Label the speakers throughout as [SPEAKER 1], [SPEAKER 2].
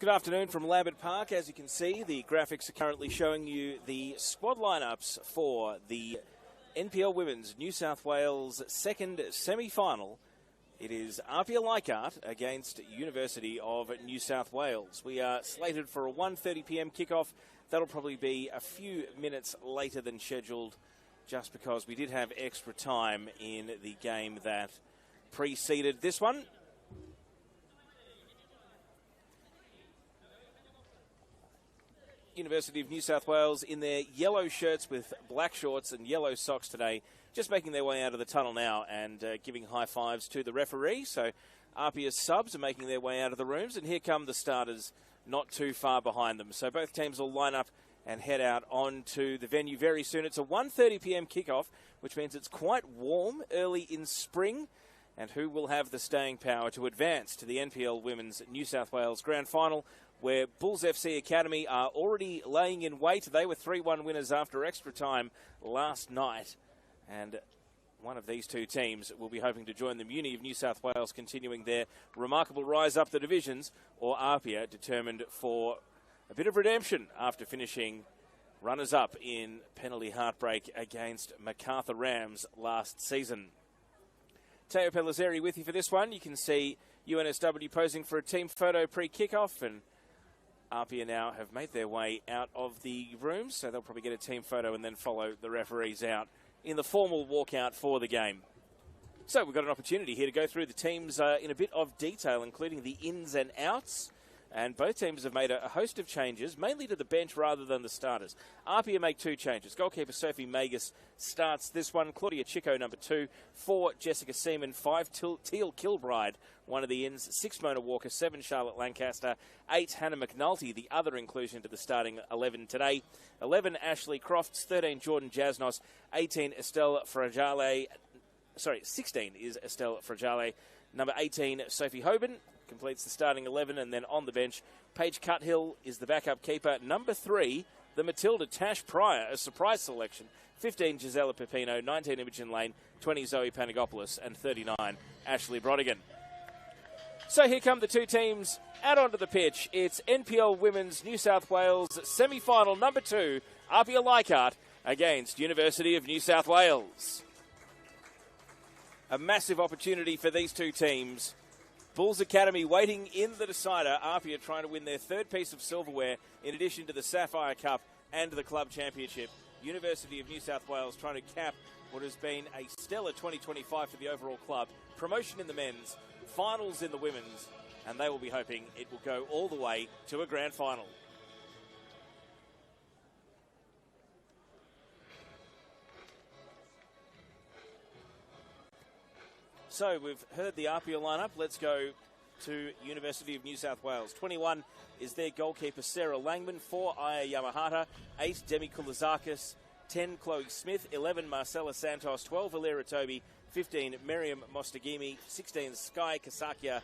[SPEAKER 1] Good afternoon from Lambert Park. As you can see, the graphics are currently showing you the squad lineups for the NPL Women's New South Wales second semi-final. It is APIA Leichhardt against University of New South Wales. We are slated for a 1:30 p.m. kickoff. That'll probably be a few minutes later than scheduled, just because we did have extra time in the game that preceded this one. University of New South Wales in their yellow shirts with black shorts and yellow socks today, just making their way out of the tunnel now and giving high fives to the referee. So APIA's subs are making their way out of the rooms, and here come the starters not too far behind them. So both teams will line up and head out onto the venue very soon. It's a 1:30 p.m. kickoff, which means it's quite warm early in spring. And who will have the staying power to advance to the NPL Women's New South Wales Grand Final, where Bulls FC Academy are already laying in wait. They were 3-1 winners after extra time last night. And one of these two teams will be hoping to join them. Uni of New South Wales continuing their remarkable rise up the divisions, or APIA determined for a bit of redemption after finishing runners-up in penalty heartbreak against MacArthur Rams last season. Teo Pellizzeri with you for this one. You can see UNSW posing for a team photo pre-kickoff, and APIA now have made their way out of the rooms, so they'll probably get a team photo and then follow the referees out in the formal walkout for the game. So we've got an opportunity here to go through the teams in a bit of detail, including the ins and outs. And both teams have made a host of changes, mainly to the bench rather than the starters. APIA make two changes. Goalkeeper Sophie Magus starts this one. Claudia Chico, number 2. 4, Jessica Seaman. 5, Teal Kilbride, one of the ins. 6, Mona Walker. 7, Charlotte Lancaster. 8, Hannah McNulty, the other inclusion to the starting 11 today. 11, Ashley Crofts. 13, Jordan Jasnos. 18, Estelle Fragale. 16 is Estelle Fragale. Number 18, Sophie Hoban completes the starting 11, and then on the bench, Paige Cuthill is the backup keeper. Number 3, the Matilda Tash Pryor, a surprise selection. 15, Gisela Pepino. 19, Imogen Lane. 20, Zoe Panagopoulos. And 39, Ashley Brodigan. So here come the two teams out onto the pitch. It's NPL Women's New South Wales semi-final number 2, APIA Leichhardt against University of New South Wales. A massive opportunity for these two teams. Bulls Academy waiting in the decider. APIA trying to win their third piece of silverware in addition to the Sapphire Cup and the Club Championship. University of New South Wales trying to cap what has been a stellar 2025 for the overall club. Promotion in the men's, finals in the women's, and they will be hoping it will go all the way to a grand final. So we've heard the APIA lineup. Let's go to University of New South Wales. 21 is their goalkeeper, Sarah Langman. 4, Aya Yamahata. 8, Demi Koulazakis. 10, Chloe Smith. 11, Marcella Santos. 12, Alira Toby. 15, Miriam Mostagimi. 16, Sky Kasakia.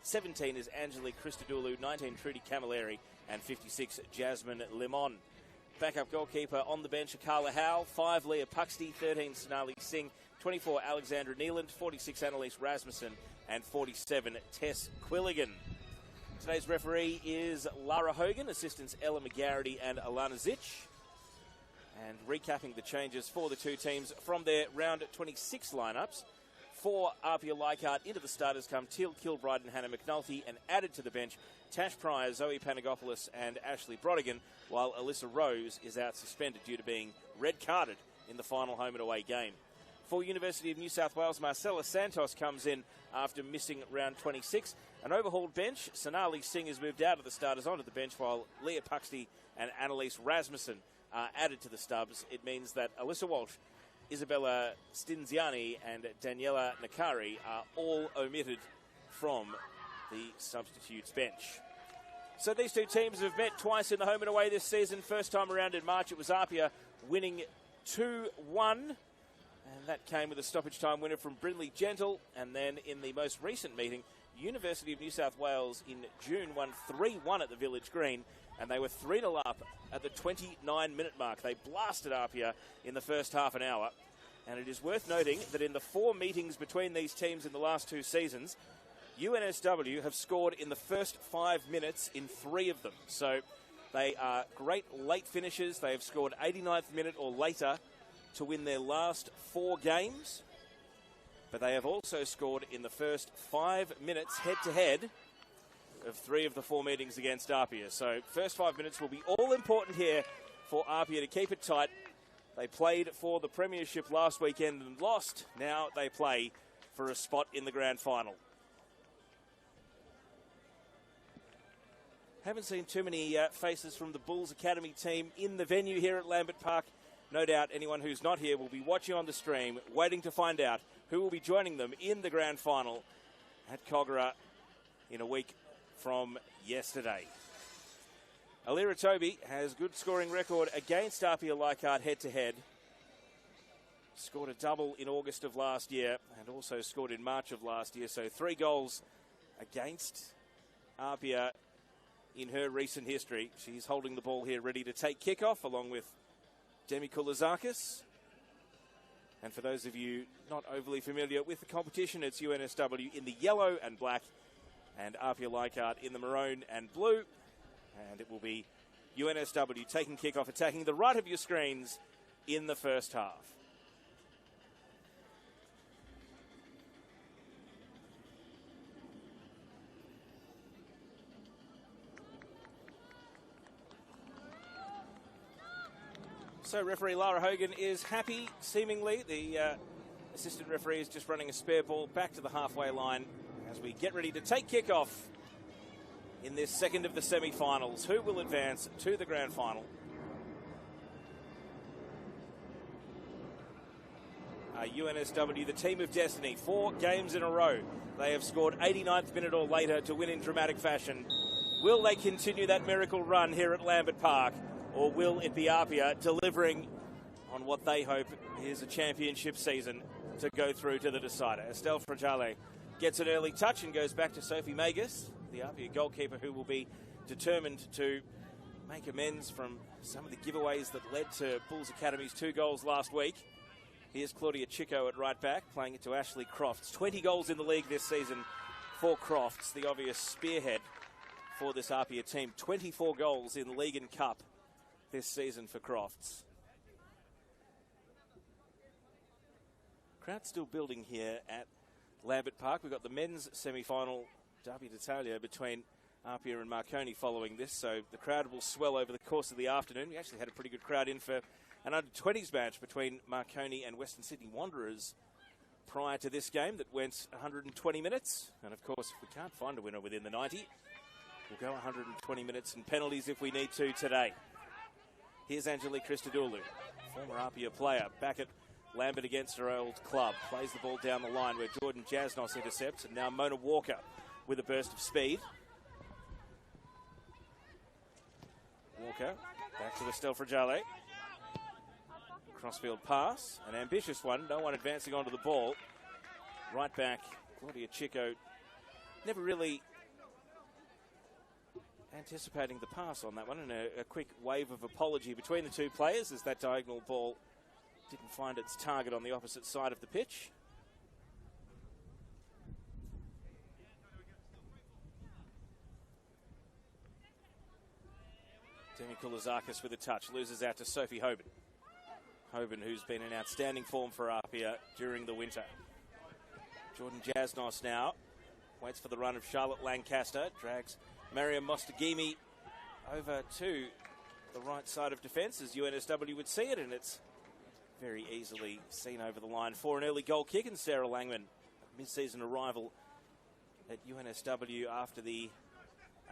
[SPEAKER 1] 17 is Angelique Christodoulou. 19, Trudy Camilleri. And 56, Jasmine Limon. Backup goalkeeper on the bench, Carla Howe. 5, Leah Puxty. 13, Sonali Singh. 24, Alexandra Neeland. 46, Annalise Rasmussen. And 47, Tess Quilligan. Today's referee is Lara Hogan. Assistants Ella McGarity and Alana Zich. And recapping the changes for the two teams from their round 26 lineups. For APIA Leichhardt, into the starters come Teal Kilbride and Hannah McNulty, and added to the bench Tash Pryor, Zoe Panagopoulos and Ashley Brodigan, while Alyssa Rose is out suspended due to being red-carded in the final home and away game. For University of New South Wales, Marcella Santos comes in after missing round 26. An overhauled bench, Sonali Singh has moved out of the starters onto the bench, while Leah Puxty and Annalise Rasmussen are added to the stubs. It means that Alyssa Walsh, Isabella Stinziani and Daniela Nakari are all omitted from the substitutes bench. So these two teams have met twice in the home and away this season. First time around in March, it was APIA winning 2-1. And that came with a stoppage time winner from Brindley Gentle. And then in the most recent meeting, University of New South Wales in June won 3-1 at the Village Green. And they were 3-0 up at the 29-minute mark. They blasted APIA in the first half an hour. And it is worth noting that in the 4 meetings between these teams in the last 2 seasons, UNSW have scored in the first 5 minutes in 3 of them. So they are great late finishers. They have scored 89th minute or later to win their last 4 games. But they have also scored in the first 5 minutes head-to-head of 3 of the 4 meetings against APIA. So first 5 minutes will be all important here for APIA to keep it tight. They played for the premiership last weekend and lost. Now they play for a spot in the grand final. Haven't seen too many faces from the Bulls Academy team in the venue here at Lambert Park. No doubt anyone who's not here will be watching on the stream, waiting to find out who will be joining them in the grand final at Kogarah in a week from yesterday. Alira Toby has good scoring record against APIA Leichhardt head-to-head. Scored a double in August of last year and also scored in March of last year. So 3 goals against APIA in her recent history. She's holding the ball here ready to take kickoff along with Demi Koulazakis. And for those of you not overly familiar with the competition, it's UNSW in the yellow and black and APIA Leichhardt in the maroon and blue. And it will be UNSW taking kickoff, attacking the right of your screens in the first half. So referee Lara Hogan is happy, seemingly. The assistant referee is just running a spare ball back to the halfway line as we get ready to take kickoff in this second of the semi-finals. Who will advance to the grand final? UNSW, the team of destiny, 4 games in a row. They have scored 89th minute or later to win in dramatic fashion. Will they continue that miracle run here at Lambert Park? Or will it be APIA delivering on what they hope is a championship season to go through to the decider? Estelle Fragale gets an early touch and goes back to Sophie Magus, the APIA goalkeeper, who will be determined to make amends from some of the giveaways that led to Bulls Academy's 2 goals last week. Here's Claudia Chico at right back, playing it to Ashley Crofts. 20 goals in the league this season for Crofts, the obvious spearhead for this APIA team. 24 goals in League and Cup this season for Crofts. Crowd still building here at Lambert Park. We've got the men's semi-final derby d'Italia between APIA and Marconi following this, so the crowd will swell over the course of the afternoon. We actually had a pretty good crowd in for an under-20s match between Marconi and Western Sydney Wanderers prior to this game that went 120 minutes. And of course, if we can't find a winner within the 90, we'll go 120 minutes and penalties if we need to today. Here's Angelique Christodoulou, former APIA player, back at Lambert against her old club. Plays the ball down the line where Jordan Jasnos intercepts, and now Mona Walker with a burst of speed. Walker back to Estelle Fragale. Crossfield pass, an ambitious one, no one advancing onto the ball. Right back, Claudia Chico, never really anticipating the pass on that one, and a quick wave of apology between the 2 players as that diagonal ball didn't find its target on the opposite side of the pitch. Demi Koulazakis with a touch, loses out to Sophie Hoban. Hoban, who's been in outstanding form for APIA during the winter. Jordan Jasnos now waits for the run of Charlotte Lancaster, drags Mariam Mostagimi over to the right side of defence as UNSW would see it, and it's very easily seen over the line for an early goal kick. And Sarah Langman, mid-season arrival at UNSW after the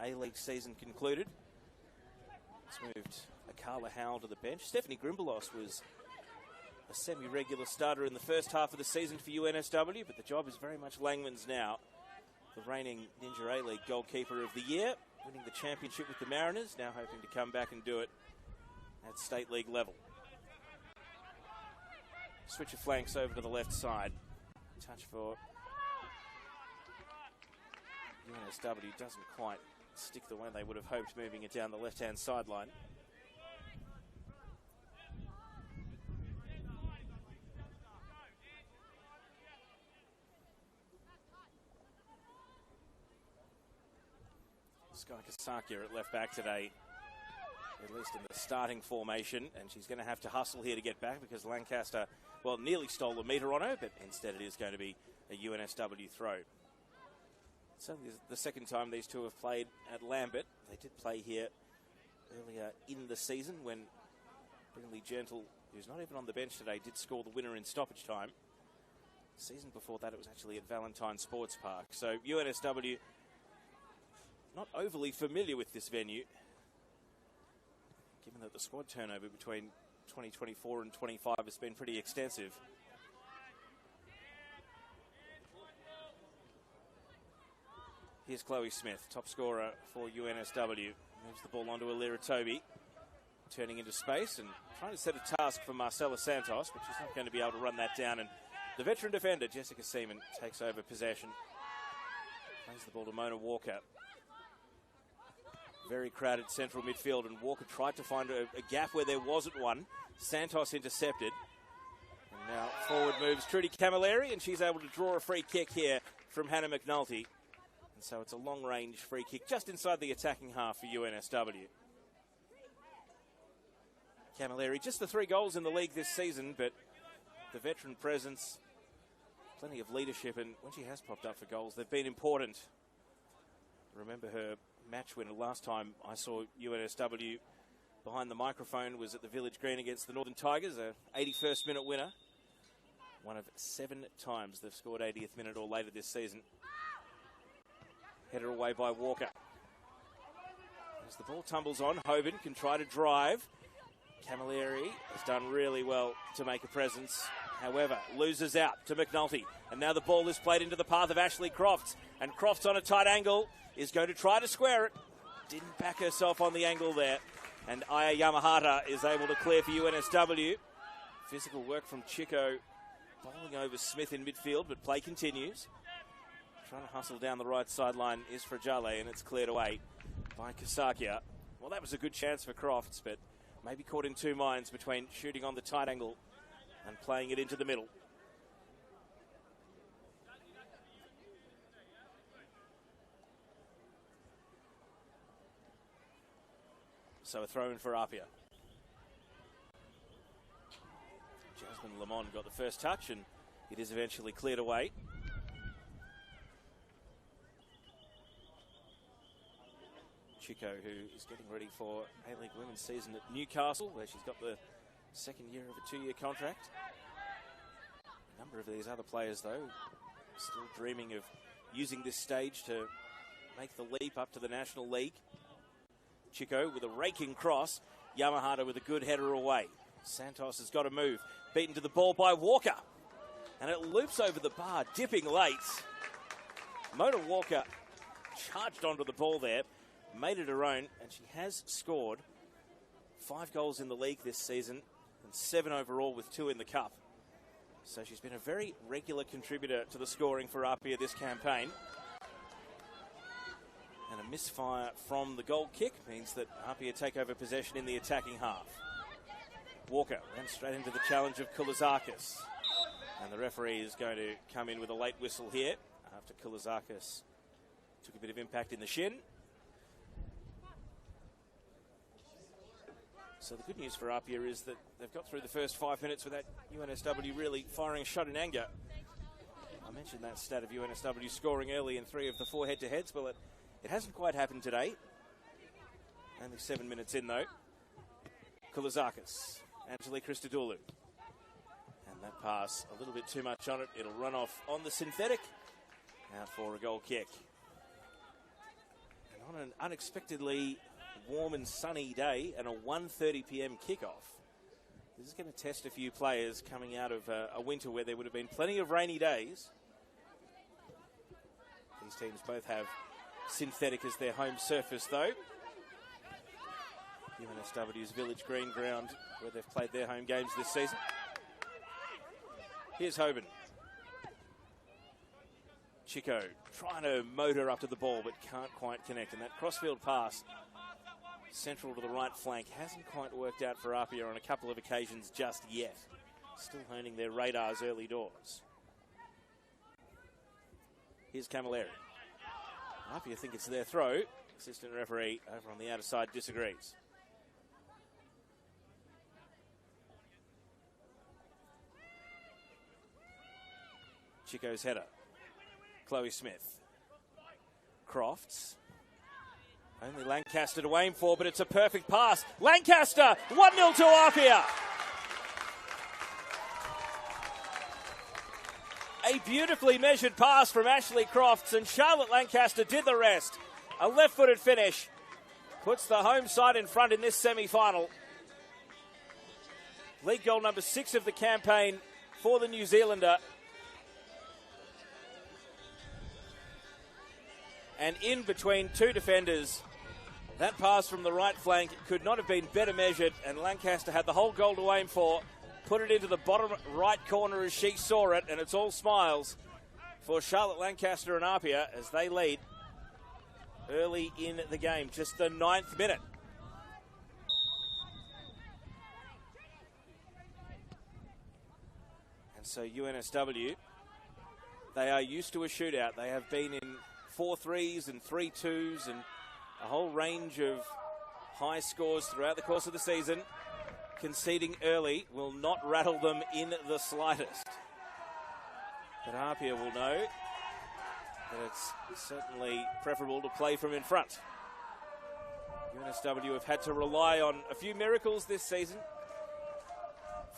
[SPEAKER 1] A-League season concluded. It's moved Akala Howell to the bench. Stephanie Grimbelos was a semi-regular starter in the first half of the season for UNSW, but the job is very much Langman's now. The reigning Ninja A-League goalkeeper of the year, winning the championship with the Mariners, now hoping to come back and do it at State League level. Switch of flanks over to the left side. Touch for UNSW, doesn't quite stick the way they would have hoped, moving it down the left-hand sideline. Sky Kasakia at left back today, at least in the starting formation, and she's going to have to hustle here to get back because Lancaster, well, nearly stole a metre on her, but instead it is going to be a UNSW throw. So the second time these two have played at Lambert. They did play here earlier in the season when Brindley Gentle, who's not even on the bench today, did score the winner in stoppage time. The season before that, it was actually at Valentine Sports Park. So UNSW not overly familiar with this venue, given that the squad turnover between 2024 and 25 has been pretty extensive. Here's Chloe Smith, top scorer for UNSW. Moves the ball onto Alira Toby, turning into space and trying to set a task for Marcela Santos, but she's not going to be able to run that down. And the veteran defender, Jessica Seaman, takes over possession. Plays the ball to Mona Walker. Very crowded central midfield, and Walker tried to find a gap where there wasn't one. Santos intercepted. And now forward moves Trudy Camilleri, and she's able to draw a free kick here from Hannah McNulty. And so it's a long-range free kick just inside the attacking half for UNSW. Camilleri, just the 3 goals in the league this season, but the veteran presence, plenty of leadership, and when she has popped up for goals, they've been important. Remember her match winner last time I saw UNSW behind the microphone was at the Village Green against the Northern Tigers, a 81st minute winner. One of 7 times they've scored 80th minute or later this season. Header away by Walker. As the ball tumbles on, Hoban can try to drive. Camilleri has done really well to make a presence. However, loses out to McNulty. And now the ball is played into the path of Ashley Crofts. And Crofts on a tight angle is going to try to square it. Didn't back herself on the angle there. And Aya Yamahata is able to clear for UNSW. Physical work from Chico, bowling over Smith in midfield, but play continues. Trying to hustle down the right sideline is Fragale, and it's cleared away by Kasakia. Well, that was a good chance for Crofts, but maybe caught in 2 minds between shooting on the tight angle and playing it into the middle. So a throw in for APIA. Jasmine Lamont got the first touch, and it is eventually cleared away. Chico, who is getting ready for A-League Women's season at Newcastle, where she's got the second year of a 2-year contract. A number of these other players, though, still dreaming of using this stage to make the leap up to the National League. Chico with a raking cross. Yamahata with a good header away. Santos has got to move. Beaten to the ball by Walker. And it loops over the bar, dipping late. Mona Walker charged onto the ball there. Made it her own, and she has scored 5 goals in the league this season and 7 overall with 2 in the cup. So she's been a very regular contributor to the scoring for APIA this campaign. And a misfire from the goal kick means that APIA take over possession in the attacking half. Walker ran straight into the challenge of Koulizakis. And the referee is going to come in with a late whistle here after Koulizakis took a bit of impact in the shin. So the good news for APIA is that they've got through the first 5 minutes without UNSW really firing a shot in anger. I mentioned that stat of UNSW scoring early in 3 of the 4 head-to-heads. Well, it hasn't quite happened today. Only 7 minutes in, though. Koulizakis, Angelique Christodoulou. And that pass, a little bit too much on it. It'll run off on the synthetic. Out for a goal kick. And on an unexpectedly warm and sunny day and a 1:30 p.m. kickoff, this is going to test a few players coming out of a winter where there would have been plenty of rainy days. These teams both have synthetic as their home surface, though. UNSW's Village Green ground where they've played their home games this season. Here's Hoban. Chico trying to motor up to the ball but can't quite connect, and that crossfield pass central to the right flank hasn't quite worked out for APIA on a couple of occasions just yet. Still honing their radars early doors. Here's Camilleri. APIA think it's their throw. Assistant referee over on the outer side disagrees. Chico's header. Chloe Smith. Crofts. Only Lancaster to aim for, but it's a perfect pass. Lancaster, 1-0 to APIA. A beautifully measured pass from Ashley Crofts, and Charlotte Lancaster did the rest. A left-footed finish puts the home side in front in this semi-final. League goal number 6 of the campaign for the New Zealander. And in between two defenders, that pass from the right flank could not have been better measured, and Lancaster had the whole goal to aim for, put it into the bottom right corner as she saw it, and it's all smiles for Charlotte Lancaster and APIA as they lead early in the game, just the 9th minute. And so UNSW, they are used to a shootout. They have been in 4-3s and 3-2s and a whole range of high scores throughout the course of the season. Conceding early will not rattle them in the slightest. But APIA will know that it's certainly preferable to play from in front. UNSW have had to rely on a few miracles this season.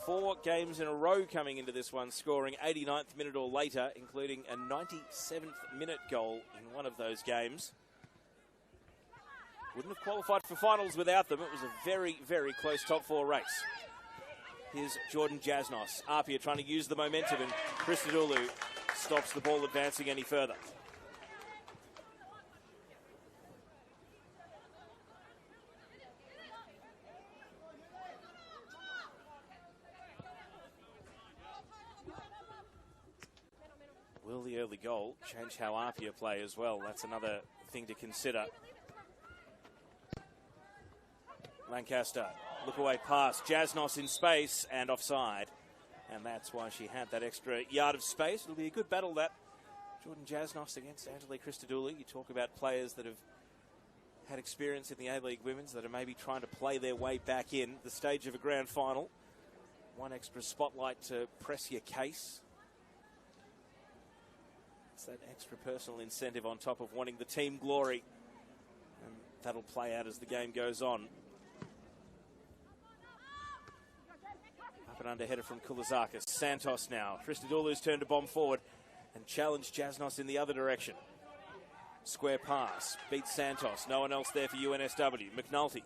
[SPEAKER 1] 4 games in a row coming into this one, scoring 89th minute or later, including a 97th minute goal in one of those games. Wouldn't have qualified for finals without them. It was a very, very close top 4 race. Here's Jordan Jasnos. APIA trying to use the momentum, and Christodoulou stops the ball advancing any further. Will the early goal change how APIA play as well? That's another thing to consider. Lancaster, look away pass. Jasnos in space and offside. And that's why she had that extra yard of space. It'll be a good battle, that. Jordan Jasnos against Angelique Christodoulou. You talk about players that have had experience in the A-League Women's that are maybe trying to play their way back in the stage of a grand final. One extra spotlight to press your case. It's that extra personal incentive on top of wanting the team glory. And that'll play out as the game goes on. Up and under header from Koulizakis. Santos now. Christodoulou's turn to bomb forward and challenge Jasnos in the other direction. Square pass. Beats Santos. No one else there for UNSW. McNulty.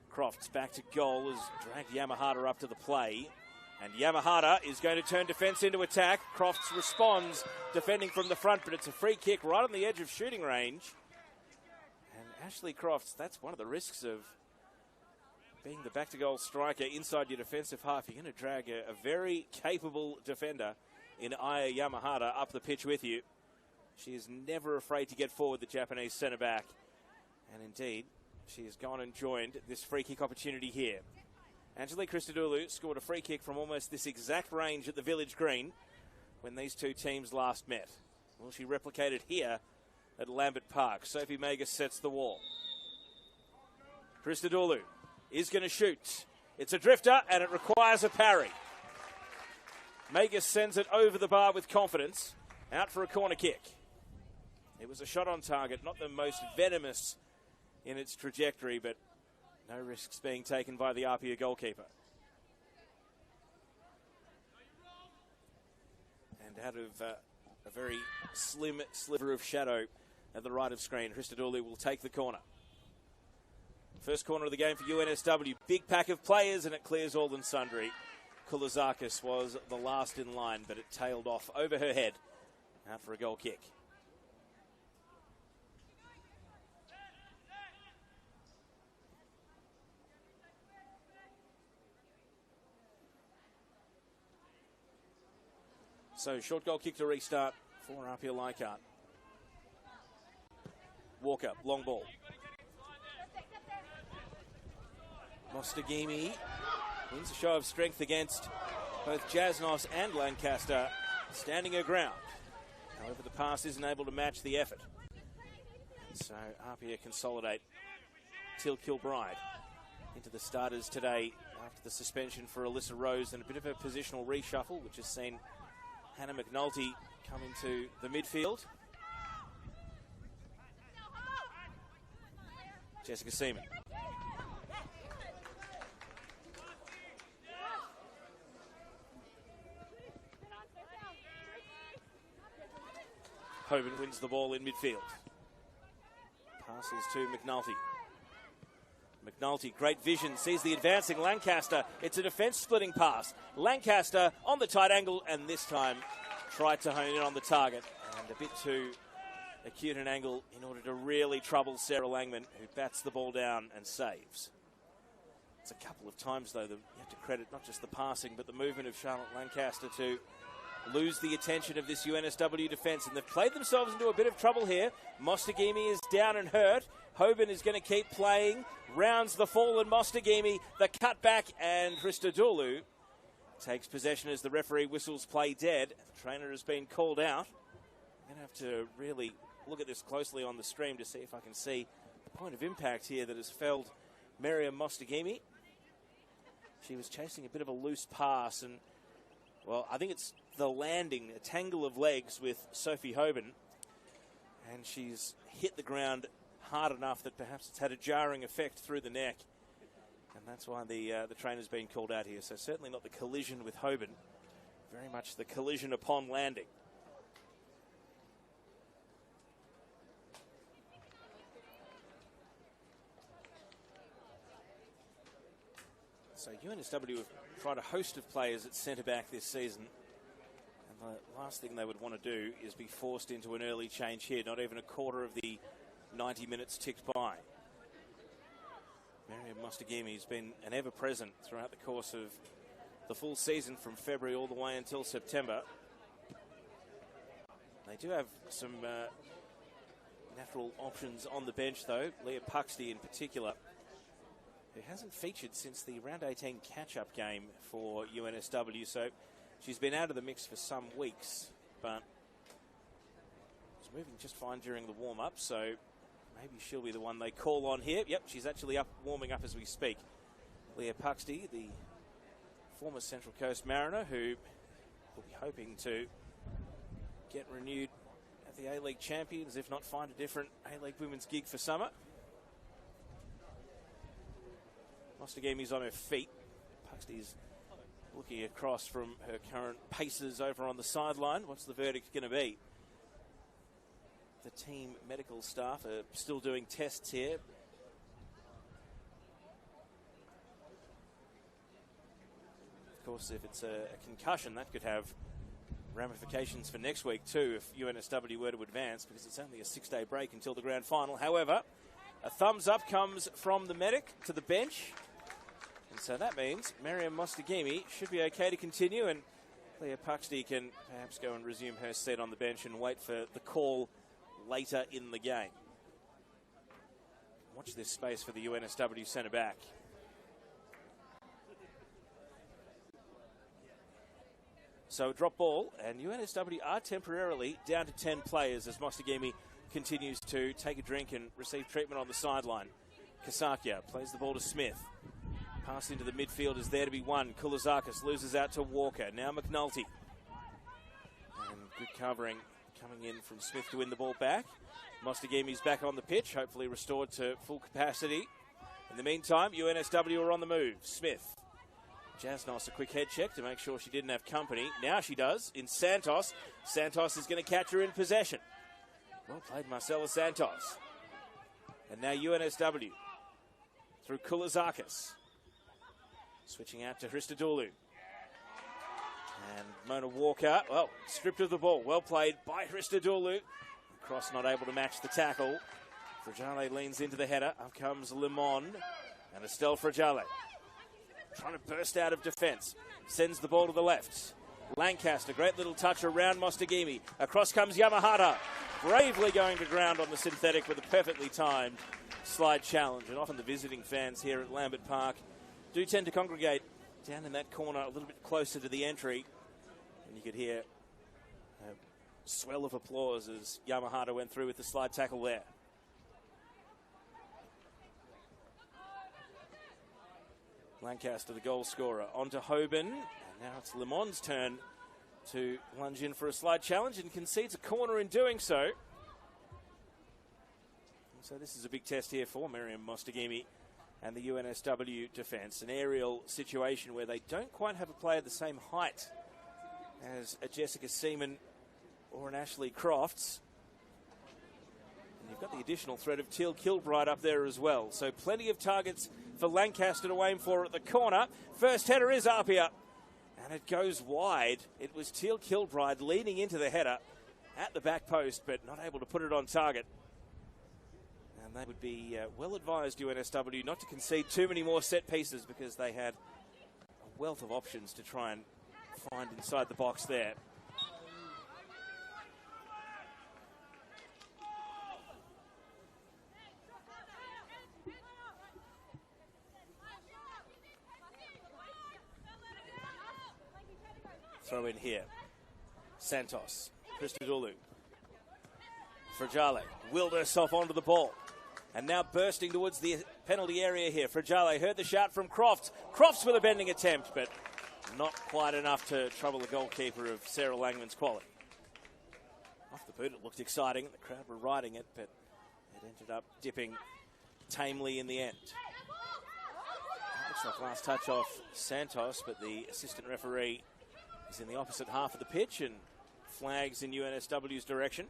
[SPEAKER 1] Crofts back to goal has dragged Yamahata up to the play. And Yamahata is going to turn defence into attack. Crofts responds, defending from the front, but it's a free kick right on the edge of shooting range. And Ashley Crofts, that's one of the risks of being the back-to-goal striker inside your defensive half. You're going to drag a very capable defender in Aya Yamahata up the pitch with you. She is never afraid to get forward, the Japanese centre-back. And indeed, she has gone and joined this free kick opportunity here. Angelique Christodoulou scored a free kick from almost this exact range at the Village Green when these two teams last met. Will she replicate it here at Lambert Park? Sophie Magus sets the wall. Christodoulou is going to shoot. It's a drifter and it requires a parry. Magus sends it over the bar with confidence. Out for a corner kick. It was a shot on target, not the most venomous in its trajectory, but no risks being taken by the APIA goalkeeper. And out of a very slim sliver of shadow at the right of screen, Christodoulou will take the corner. First corner of the game for UNSW. Big pack of players and it clears all and sundry. Koulizakis was the last in line, but it tailed off over her head. Out for a goal kick. So, short goal kick to restart for APIA Leichhardt. Walker, long ball. Mostagimi wins a show of strength against both Jasnos and Lancaster, standing her ground. However, the pass isn't able to match the effort. So APIA consolidate Till Kilbride into the starters today after the suspension for Alyssa Rose and a bit of a positional reshuffle, which has seen Hannah McNulty come into the midfield. Jessica Seaman. Hoban wins the ball in midfield. Passes to McNulty. McNulty, great vision, sees the advancing Lancaster. It's a defence-splitting pass. Lancaster on the tight angle, and this time tried to hone in on the target. And a bit too acute an angle in order to really trouble Sarah Langman, who bats the ball down and saves. It's a couple of times, though, that you have to credit not just the passing, but the movement of Charlotte Lancaster to lose the attention of this UNSW defence. And they've played themselves into a bit of trouble here. Mostagimi is down and hurt. Hoban is going to keep playing. Rounds the fallen Mostagimi. The cutback, and Christodoulou takes possession as the referee whistles play dead. The trainer has been called out. I'm going to have to really look at this closely on the stream to see if I can see the point of impact here that has felled Miriam Mostagimi. She was chasing a bit of a loose pass, and, well, I think it's the landing, a tangle of legs with Sophie Hoban, and she's hit the ground hard enough that perhaps it's had a jarring effect through the neck, and that's why the trainer's been called out here. So certainly not the collision with Hoban, very much the collision upon landing. So UNSW have tried a host of players at centre-back this season. And the last thing they would want to do is be forced into an early change here. Not even a quarter of the 90 minutes ticked by. Miriam Mostagimi has been an ever-present throughout the course of the full season from February all the way until September. They do have some natural options on the bench, though. Leah Puxty in particular, who hasn't featured since the round 18 catch-up game for UNSW, so she's been out of the mix for some weeks, but was moving just fine during the warm-up, so maybe she'll be the one they call on here. Yep, she's actually up, warming up as we speak. Leah Puxty, the former Central Coast Mariner, who will be hoping to get renewed at the A-League Champions, if not find a different A-League women's gig for summer. Mostagimi's on her feet. Puxty's looking across from her current paces over on the sideline. What's the verdict going to be? The team medical staff are still doing tests here. Of course, if it's a concussion, that could have ramifications for next week too if UNSW were to advance, because it's only a 6-day break until the grand final. However, a thumbs up comes from the medic to the bench. And so that means Miriam Mostagimi should be okay to continue, and Leah Puxty can perhaps go and resume her seat on the bench and wait for the call later in the game. Watch this space for the UNSW centre-back. So a drop ball, and UNSW are temporarily down to 10 players as Mostagimi continues to take a drink and receive treatment on the sideline. Kasakia plays the ball to Smith. Pass into the midfield is there to be won. Kulizakis loses out to Walker. Now McNulty. And good covering coming in from Smith to win the ball back. Mostagimi's back on the pitch, hopefully restored to full capacity. In the meantime, UNSW are on the move. Smith. Jasnos a quick head check to make sure she didn't have company. Now she does in Santos. Santos is going to catch her in possession. Well played, Marcela Santos. And now UNSW through Kulizakis. Switching out to Christodoulou. And Mona Walker, well, stripped of the ball. Well played by Christodoulou. Cross not able to match the tackle. Fragale leans into the header. Up comes Limon and Estelle Fragale. Trying to burst out of defence. Sends the ball to the left. Lancaster, great little touch around Mostagimi. Across comes Yamahata. Bravely going to ground on the synthetic with a perfectly timed slide challenge. And often the visiting fans here at Lambert Park do tend to congregate down in that corner a little bit closer to the entry. And you could hear a swell of applause as Yamahata went through with the slide tackle there. Lancaster, the goal scorer, onto Hoban. And now it's Le Mans' turn to lunge in for a slight challenge and concedes a corner in doing so. So this is a big test here for Miriam Mostagimi and the UNSW defence. An aerial situation where they don't quite have a player the same height as a Jessica Seaman or an Ashley Crofts. And you've got the additional threat of Teal Kilbride up there as well. So plenty of targets for Lancaster to aim for at the corner. First header is APIA, and it goes wide. It was Teal Kilbride leading into the header at the back post, but not able to put it on target. And they would be well advised, UNSW, not to concede too many more set pieces because they had a wealth of options to try and find inside the box there. Throw in here. Santos, Christodoulou. Fragale willed herself onto the ball. And now bursting towards the penalty area here. Fragale heard the shout from Crofts. Crofts with a bending attempt, but not quite enough to trouble the goalkeeper of Sarah Langman's quality. Off the boot, it looked exciting. The crowd were riding it, but it ended up dipping tamely in the end. Looks like last touch off Santos, but the assistant referee is in the opposite half of the pitch and flags in UNSW's direction.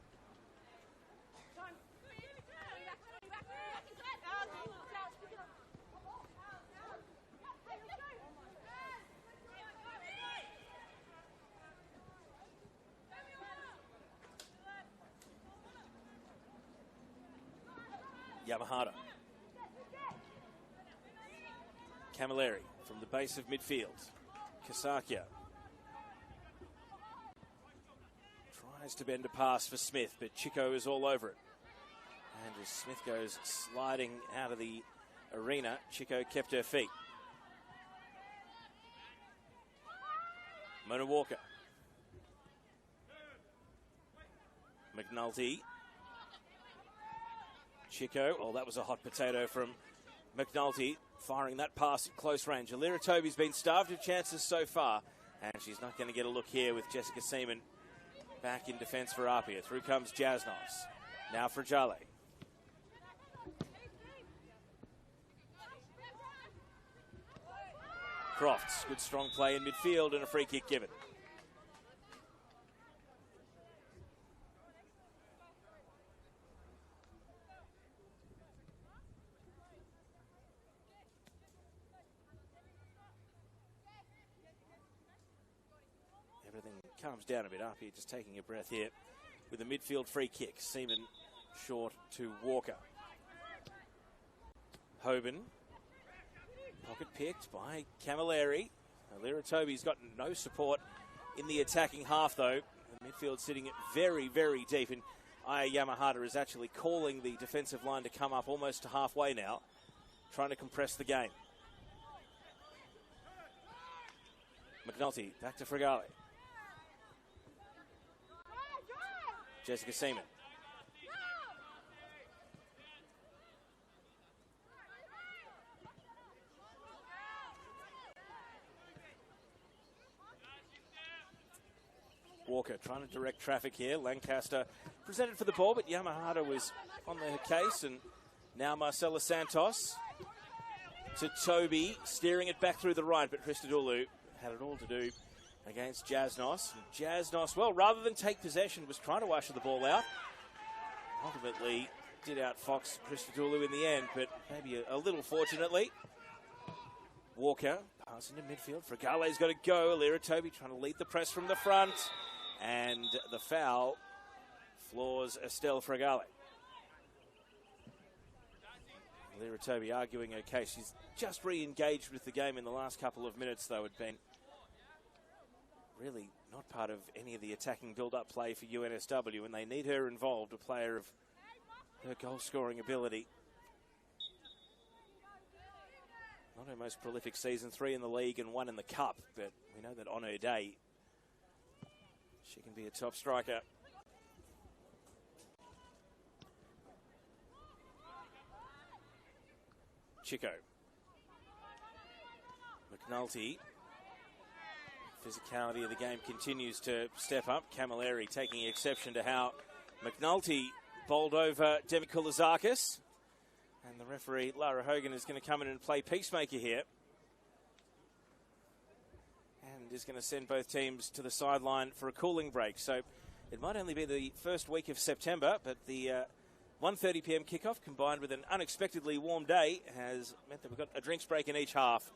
[SPEAKER 1] Yamahata. Camilleri from the base of midfield. Kasakia tries to bend a pass for Smith, but Chico is all over it. And as Smith goes sliding out of the arena, Chico kept her feet. Mona Walker. McNulty. Chico, oh, that was a hot potato from McNulty, firing that pass at close range. Alira Toby's been starved of chances so far, and she's not going to get a look here with Jessica Seaman back in defence for APIA. Through comes Jasnos. Now Fragale. Crofts, good strong play in midfield and a free kick given. Everything calms down a bit. APIA just taking a breath here with a midfield free kick. Seaman short to Walker. Hoban. Pocket picked by Camilleri. Alira Toby's got no support in the attacking half, though. The midfield sitting very, very deep. And Aya Yamahata is actually calling the defensive line to come up almost to halfway now, trying to compress the game. McNulty back to Fragale. Jessica Seaman. Walker trying to direct traffic here. Lancaster presented for the ball, but Yamahata was on the case. And now Marcela Santos to Toby, steering it back through the right, but Christodoulou had it all to do against Jasnos. And Jasnos, well, rather than take possession, was trying to usher the ball out. Ultimately did outfox Christodoulou in the end, but maybe a little fortunately. Walker passing to midfield. Fragale's got to go. Alira Toby trying to lead the press from the front. And the foul floors Estelle Fragale. Alira Toby arguing her case. She's just re-engaged with the game in the last couple of minutes, though. Had been really not part of any of the attacking build-up play for UNSW, and they need her involved, a player of her goal-scoring ability. Not her most prolific season, 3 in the league and 1 in the cup, but we know that on her day, she can be a top striker. Chico. McNulty. Physicality of the game continues to step up. Camilleri taking exception to how McNulty bowled over Demi Koulizakis. And the referee, Lara Hogan, is going to come in and play peacemaker here. And is going to send both teams to the sideline for a cooling break. So it might only be the first week of September, but the 1:30 p.m. kickoff combined with an unexpectedly warm day has meant that we've got a drinks break in each half.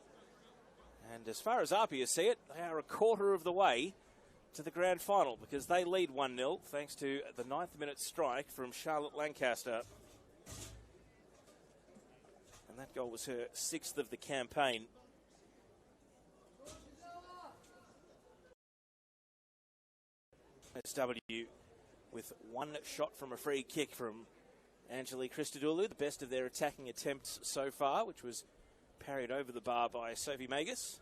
[SPEAKER 1] And as far as APIA see it, they are a quarter of the way to the grand final because they lead 1-0 thanks to the 9th minute strike from Charlotte Lancaster. And that goal was her 6th of the campaign. NSW with one shot from a free kick from Angelique Christodoulou, the best of their attacking attempts so far, which was parried over the bar by Sophie Magus.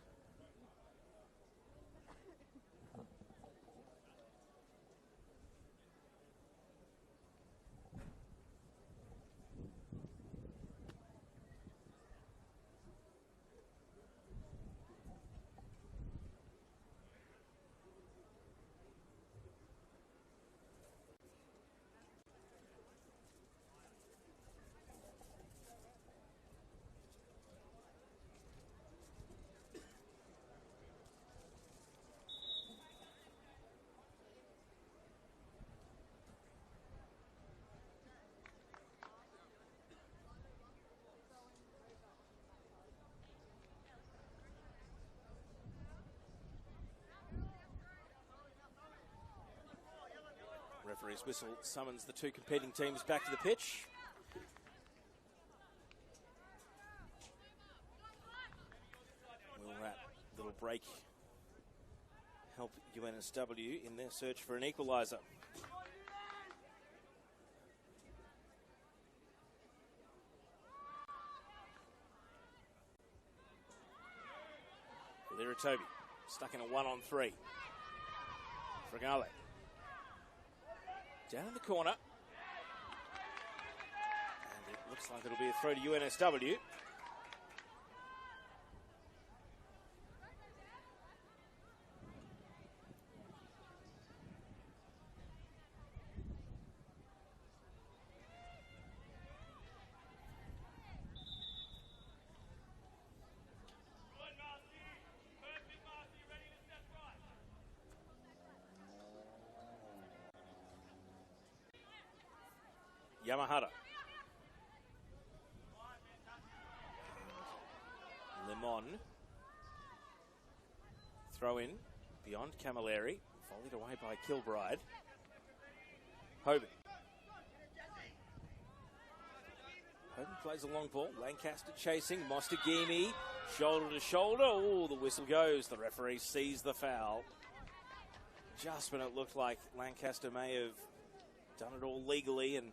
[SPEAKER 1] Referee's whistle summons the two competing teams back to the pitch. Will that little break help UNSW in their search for an equaliser? Liratobi stuck in a 1-on-3. Fragale. Down in the corner. And it looks like it'll be a throw to UNSW. Yamahara. Limon. Throw in beyond Camilleri. Volleyed away by Kilbride. Hoban. Hoban plays a long ball. Lancaster chasing. Mostagimi. Shoulder to shoulder. Oh, the whistle goes. The referee sees the foul. Just when it looked like Lancaster may have done it all legally and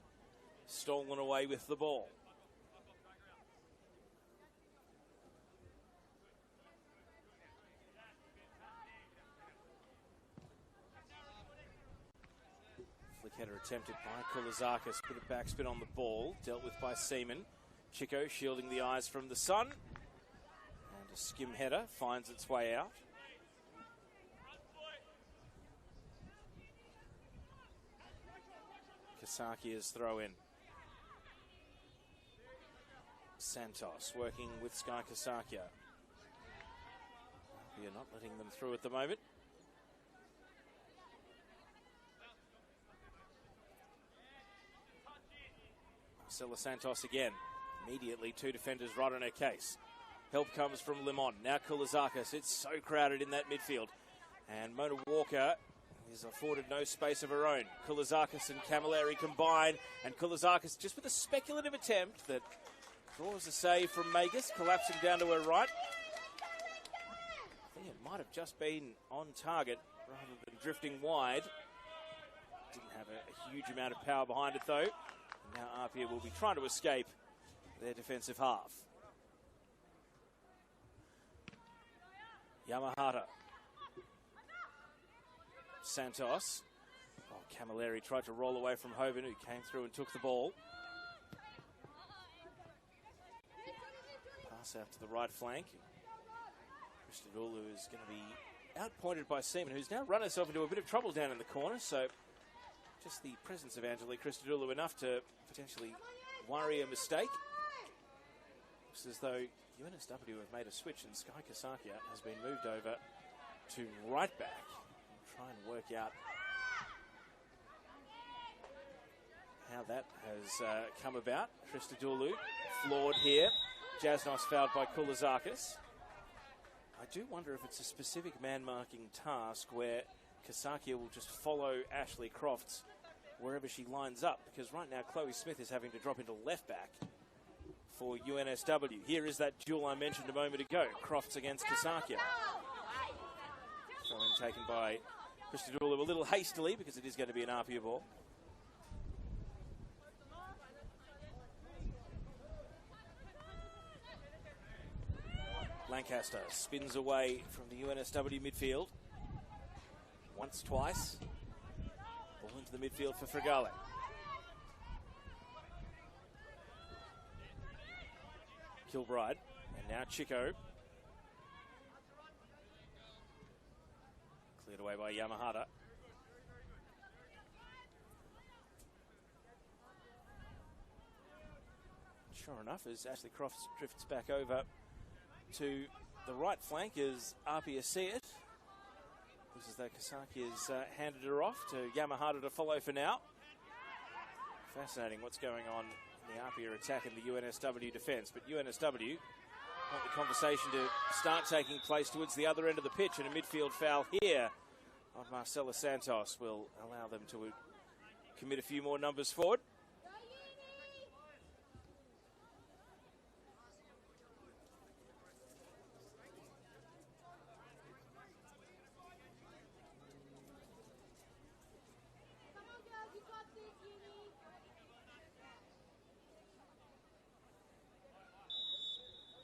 [SPEAKER 1] stolen away with the ball. Flick header attempted by Koulizakis. Bit of backspin on the ball. Dealt with by Seaman. Chico shielding the eyes from the sun. And a skim header finds its way out. Kasakia's throw in. Santos working with Sky Kasakia. We are not letting them through at the moment. Marcela Santos again. Immediately two defenders right on her case. Help comes from Limon. Now Koulizakis. It's so crowded in that midfield. And Mona Walker is afforded no space of her own. Koulizakis and Camilleri combine. And Koulizakis just with a speculative attempt that draws a save from Magus, collapsing down to her right. I think it might have just been on target rather than drifting wide. Didn't have a huge amount of power behind it though. And now APIA will be trying to escape their defensive half. Yamahara. Santos. Oh, Camilleri tried to roll away from Hoban, who came through and took the ball. Pass out to the right flank. Christodoulou is going to be outpointed by Seaman, who's now run herself into a bit of trouble down in the corner. So just the presence of Angelique Christodoulou enough to potentially worry a mistake. Looks as though UNSW have made a switch and Sky Kasakia has been moved over to right back. We'll try and work out how that has come about. Christodoulou floored here. Jasnos fouled by Koulazakis. I do wonder if it's a specific man-marking task where Kasakia will just follow Ashley Crofts wherever she lines up, because right now Chloe Smith is having to drop into left back for UNSW. Here is that duel I mentioned a moment ago. Crofts against Kasakia. Throw in taken by Christodoulou a little hastily because it is going to be an APIA ball. Lancaster spins away from the UNSW midfield. Once, twice. Ball into the midfield for Fregale. Kilbride, and now Chico. Cleared away by Yamahata. Sure enough, as Ashley Crofts drifts back over to the right flank as APIA see it. This is though Kasakia's handed her off to Yamahata to follow for now. Fascinating what's going on in the APIA attack and the UNSW defence, but UNSW want the conversation to start taking place towards the other end of the pitch, and a midfield foul here on Marcela Santos will allow them to commit a few more numbers forward.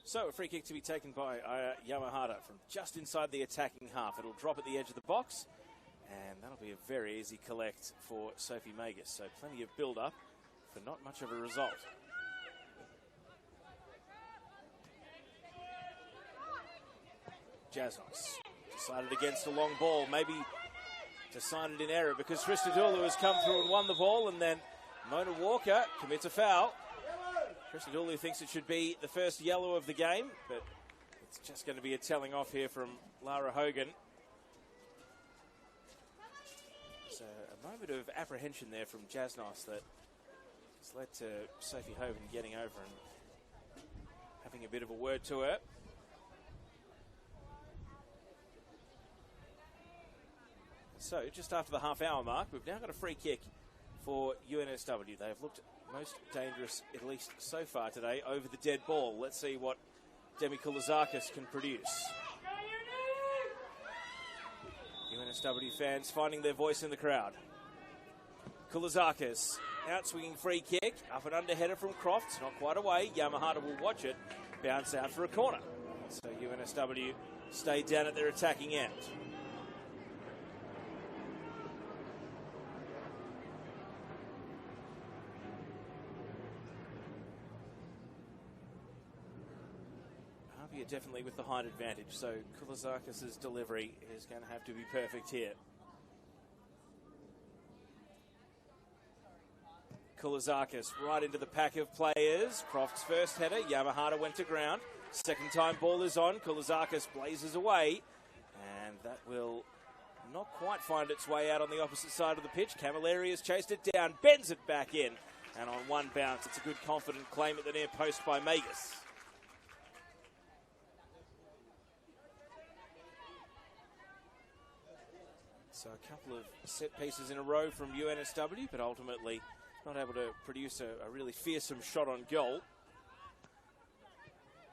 [SPEAKER 1] So a free kick to be taken by Yamahata from just inside the attacking half. It'll drop at the edge of the box, and that'll be a very easy collect for Sophie Magus. So plenty of build-up for not much of a result. Jasnos decided against a long ball, maybe decided in error because Christodoulou has come through and won the ball, and then Mona Walker commits a foul. Christodoulou thinks it should be the first yellow of the game, but it's just going to be a telling off here from Lara Hogan. So a moment of apprehension there from Jasnos that has led to Sophie Hogan getting over and having a bit of a word to her. So just after the half-hour mark, we've now got a free kick for UNSW. They have looked most dangerous, at least so far today, over the dead ball. Let's see what Demi Koulazakis can produce. UNSW fans finding their voice in the crowd. Koulazakis, out-swinging free kick, up and under header from Crofts, not quite away. Yamahata will watch it, bounce out for a corner. So UNSW stay down at their attacking end. Definitely with the height advantage, so Koulazakis' delivery is going to have to be perfect here. Koulazakis right into the pack of players. Croft's first header, Yamahata went to ground. Second time ball is on, Koulazakis blazes away, and that will not quite find its way out on the opposite side of the pitch. Camilleri has chased it down, bends it back in, and on one bounce, it's a good confident claim at the near post by Magus. So a couple of set pieces in a row from UNSW, but ultimately not able to produce a really fearsome shot on goal.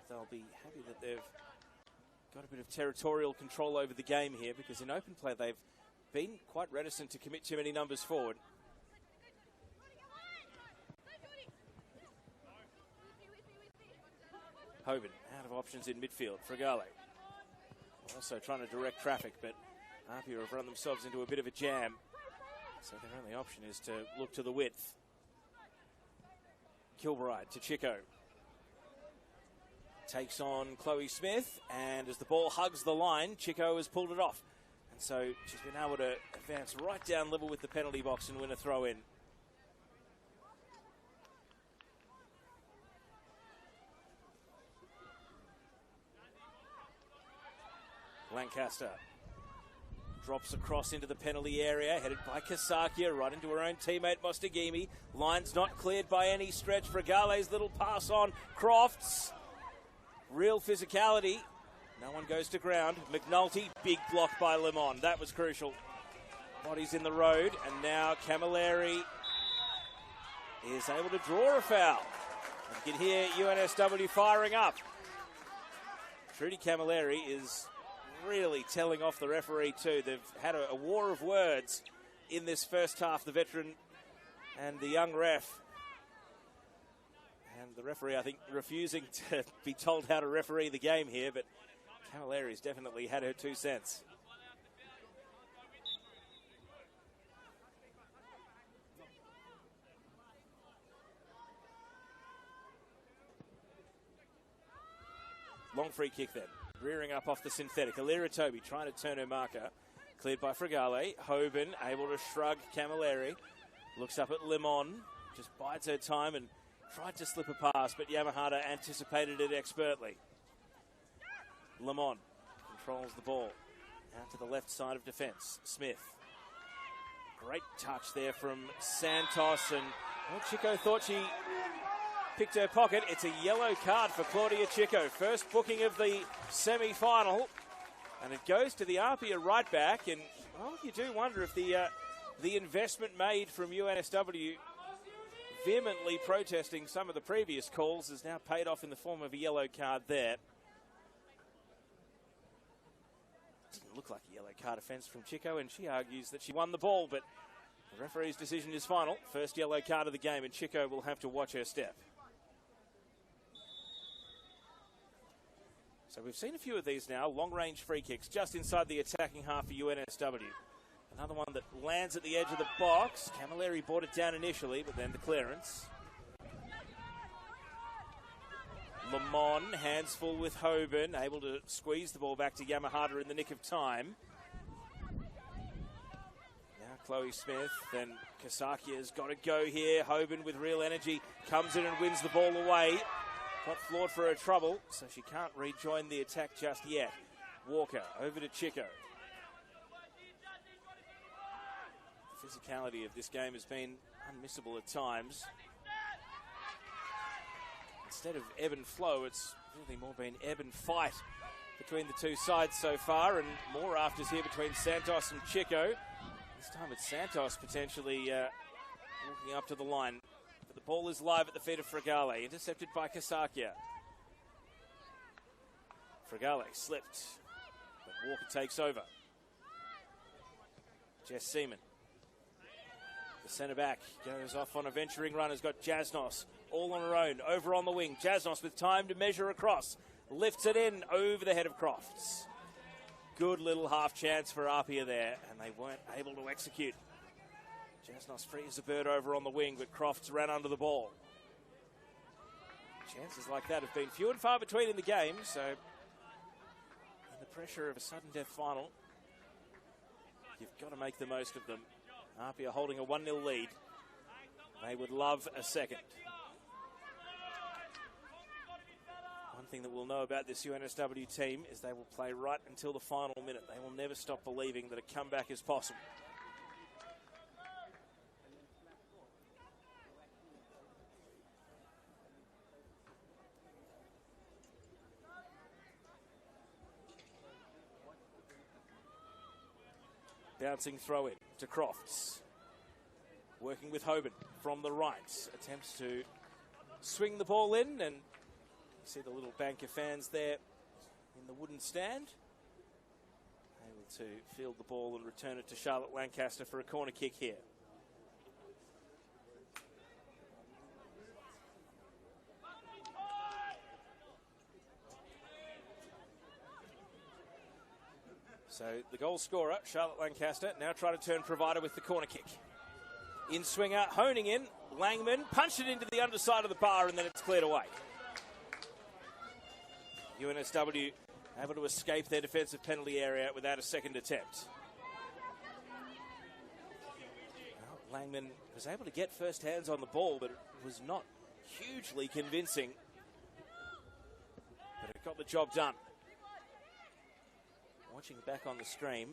[SPEAKER 1] They'll be happy that they've got a bit of territorial control over the game here, because in open play they've been quite reticent to commit too many numbers forward. Hoban out of options in midfield. Fregale also trying to direct traffic, but APIA have run themselves into a bit of a jam, so their only option is to look to the width. Kilbride to Chico. takes on Chloe Smith, and as the ball hugs the line, Chico has pulled it off. And so she's been able to advance right down level with the penalty box and win a throw in. Lancaster drops across into the penalty area, headed by Kasakia, right into her own teammate Mostagimi. Line's not cleared by any stretch. Fregale's little pass on. Crofts, real physicality. No one goes to ground. McNulty, big block by Lemon. That was crucial. Bodies in the road, and now Camilleri is able to draw a foul. You can hear UNSW firing up. Trudy Camilleri is really telling off the referee too. They've had a war of words in this first half, the veteran and the young ref. And the referee, I think, refusing to be told how to referee the game here, but Camilleri's definitely had her 2 cents. Long free kick then. Rearing up off the synthetic. Alira Toby trying to turn her marker. Cleared by Fregale. Hoban able to shrug Camilleri. Looks up at Lemon. Just bides her time and tried to slip a pass, but Yamahata anticipated it expertly. Lemon controls the ball. Out to the left side of defence. Smith. Great touch there from Santos, and well, Chico thought she picked her pocket. It's a yellow card for Claudia Chico. First booking of the semi-final. And it goes to the APIA right back. And, well, you do wonder if the investment made from UNSW, vehemently protesting some of the previous calls, has now paid off in the form of a yellow card there. Didn't look like a yellow card offence from Chico, and she argues that she won the ball, but the referee's decision is final. First yellow card of the game, and Chico will have to watch her step. So we've seen a few of these now, long-range free kicks just inside the attacking half for UNSW. Another one that lands at the edge of the box. Camilleri brought it down initially, but then the clearance. Lemon, hands full with Hoban, able to squeeze the ball back to Yamahata in the nick of time. Now Chloe Smith, then Kasakia's got to go here. Hoban with real energy comes in and wins the ball away. Got floored for her trouble, so she can't rejoin the attack just yet. Walker over to Chico. The physicality of this game has been unmissable at times. Instead of ebb and flow, it's really more been ebb and fight between the two sides so far, and more afters here between Santos and Chico. This time it's Santos potentially walking up to the line. The ball is live at the feet of Fregale, intercepted by Kasakia. Fregale slipped, but Walker takes over. Jess Seaman, the centre back, goes off on a venturing run, has got Jasnos all on her own, over on the wing. Jasnos with time to measure across, lifts it in over the head of Crofts. Good little half chance for APIA there, and they weren't able to execute. Jasnos frees the bird over on the wing, but Crofts ran under the ball. Chances like that have been few and far between in the game, so in the pressure of a sudden death final, you've got to make the most of them. APIA holding a 1-0 lead. They would love a second. One thing that we'll know about this UNSW team is they will play right until the final minute. They will never stop believing that a comeback is possible. Bouncing throw in to Crofts. Working with Hoban from the right. Attempts to swing the ball in, and you see the little bank of fans there in the wooden stand. Able to field the ball and return it to Charlotte Lancaster for a corner kick here. So the goal scorer, Charlotte Lancaster, now trying to turn provider with the corner kick. In swinger, honing in, Langman, punched it into the underside of the bar, and then it's cleared away. UNSW able to escape their defensive penalty area without a second attempt. Well, Langman was able to get first hands on the ball, but it was not hugely convincing. But it got the job done. Watching back on the stream,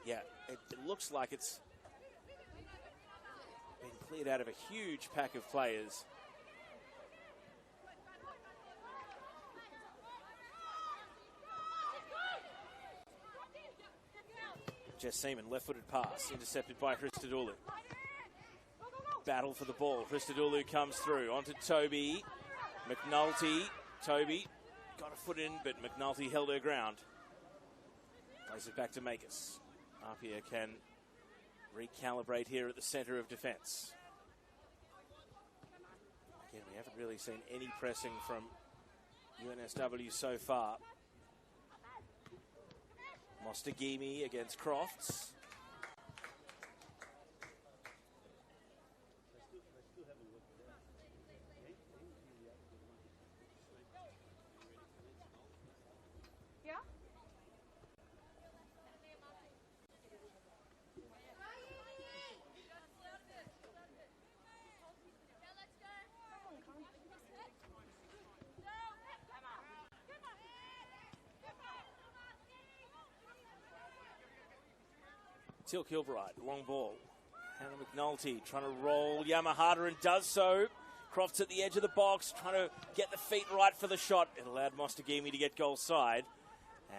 [SPEAKER 1] yeah, it looks like it's been cleared out of a huge pack of players. Jess Seaman, left-footed pass, intercepted by Christodoulou. Battle for the ball. Christodoulou comes through onto Toby. McNulty. Toby got a foot in, but McNulty held her ground. Plays it back to Makis. APIA can recalibrate here at the centre of defence. Again, we haven't really seen any pressing from UNSW so far. Mostagimi against Crofts. Till Kilbride, long ball. Hannah McNulty trying to roll Yamahata and does so. Crofts at the edge of the box, trying to get the feet right for the shot. It allowed Mostagimi to get goal side.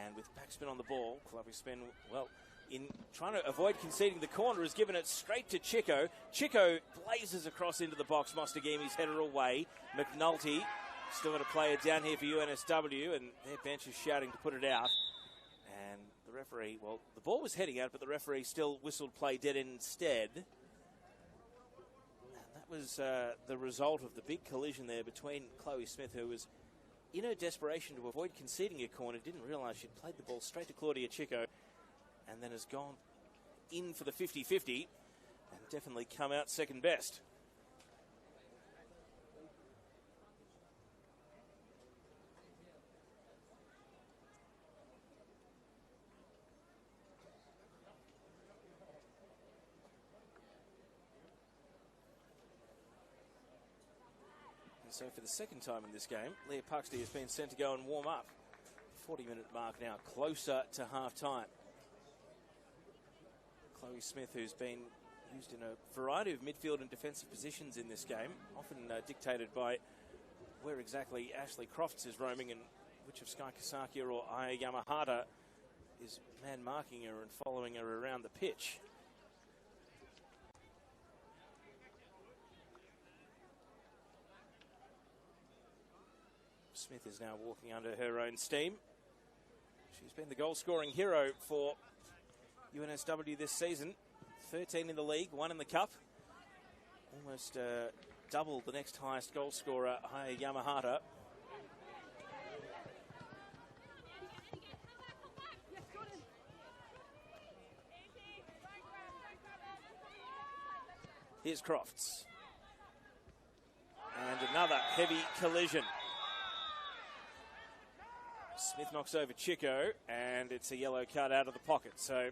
[SPEAKER 1] And with backspin on the ball, clubby spin, well, in trying to avoid conceding the corner, has given it straight to Chico. Chico blazes across into the box. Mostagimi's header away. McNulty still got a player down here for UNSW, and their bench is shouting to put it out. And the referee, well, the ball was heading out, but the referee still whistled play dead instead. And that was the result of the big collision there between Chloe Smith, who was in her desperation to avoid conceding a corner, didn't realise she'd played the ball straight to Claudia Chico, and then has gone in for the 50-50 and definitely come out second best. So for the second time in this game, Leah Puxty has been sent to go and warm up. 40-minute mark now, closer to half-time. Chloe Smith, who's been used in a variety of midfield and defensive positions in this game, often dictated by where exactly Ashley Crofts is roaming and which of Sky Kasakia or Aya Yamahata is man-marking her and following her around the pitch. Smith is now walking under her own steam. She's been the goal-scoring hero for UNSW this season. 13 in the league, 1 in the cup. Almost double the next highest goal scorer, Haya Yamahata. Here's Crofts. And another heavy collision. Smith knocks over Chico, and it's a yellow card out of the pocket. So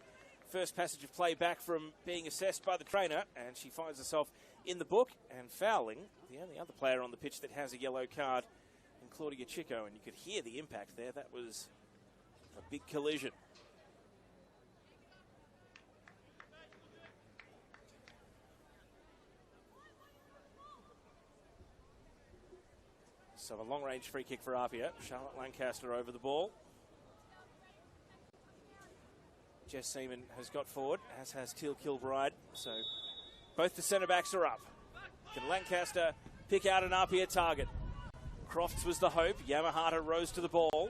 [SPEAKER 1] first passage of play back from being assessed by the trainer, and she finds herself in the book and fouling the only other player on the pitch that has a yellow card, in Claudia Chico, and you could hear the impact there. That was a big collision. So a long-range free kick for APIA. Charlotte Lancaster over the ball. Jess Seaman has got forward, as has Teal Kilbride. So both the centre-backs are up. Can Lancaster pick out an APIA target? Crofts was the hope. Yamahata rose to the ball.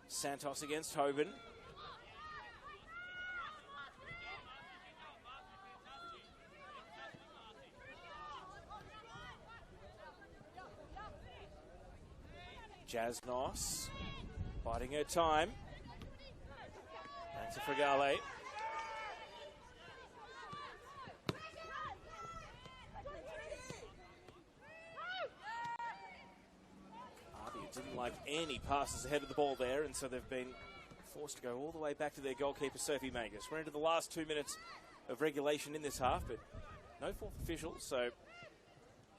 [SPEAKER 1] Santos against Hoban. Jasnos biding her time. Back to Fragale. APIA didn't like like any passes ahead of the ball there, and so they've been forced to go all the way back to their goalkeeper, Sophie Magus. We're into the last 2 minutes of regulation in this half, but no fourth official, so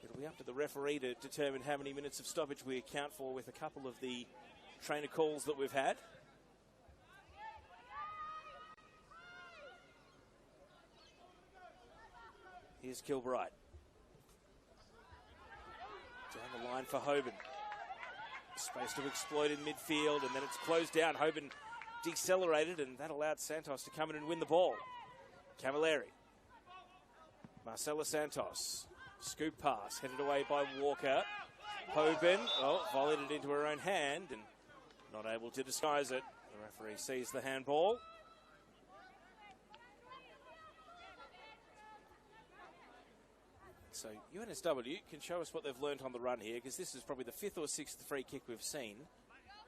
[SPEAKER 1] it'll be up to the referee to determine how many minutes of stoppage we account for with a couple of the trainer calls that we've had. Here's Kilbride. Down the line for Hoban. Space to exploit in midfield, and then it's closed down. Hoban decelerated, and that allowed Santos to come in and win the ball. Camilleri. Marcela Santos. Scoop pass, headed away by Walker. Hoban, volleyed it into her own hand, and not able to disguise it. The referee sees the handball. So UNSW can show us what they've learnt on the run here, because this is probably the 5th or 6th free kick we've seen,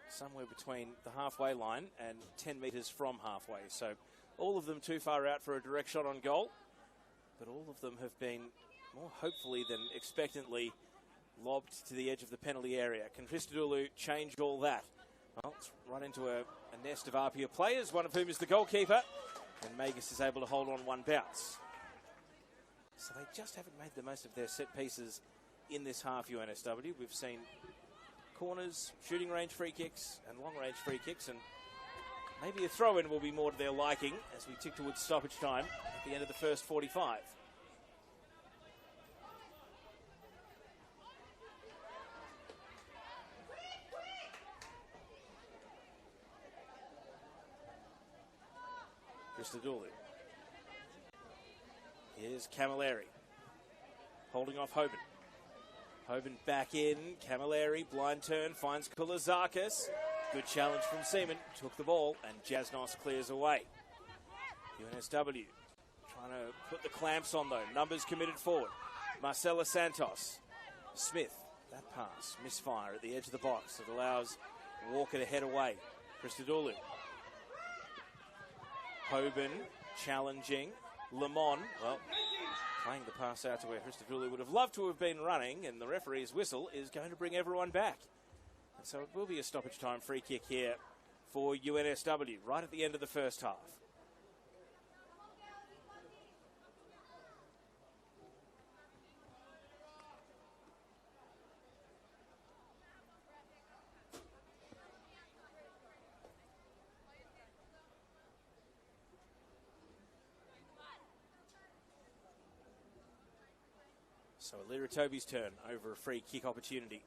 [SPEAKER 1] somewhere between the halfway line and 10 metres from halfway. So all of them too far out for a direct shot on goal, but all of them have been more hopefully than expectantly lobbed to the edge of the penalty area. Can Christodoulou change all that? Well, it's run into a nest of APIA players, one of whom is the goalkeeper, and Magus is able to hold on one bounce. So they just haven't made the most of their set pieces in this half, UNSW. We've seen corners, shooting range free kicks, and long range free kicks, and maybe a throw-in will be more to their liking as we tick towards stoppage time at the end of the first 45. Christodoulou. Here's Camilleri. Holding off Hoban. Hoban back in. Camilleri, blind turn, finds Koulazakis. Good challenge from Seaman. Took the ball, and Jasnos clears away. UNSW trying to put the clamps on, though. Numbers committed forward. Marcela Santos. Smith. That pass. Misfire at the edge of the box. It allows Walker to head away. Christodoulou. Hoban challenging. Lemon, well, playing the pass out to where Christodoulou would have loved to have been running, and the referee's whistle is going to bring everyone back. And so it will be a stoppage time free kick here for UNSW right at the end of the first half. So Alira Toby's turn over a free kick opportunity.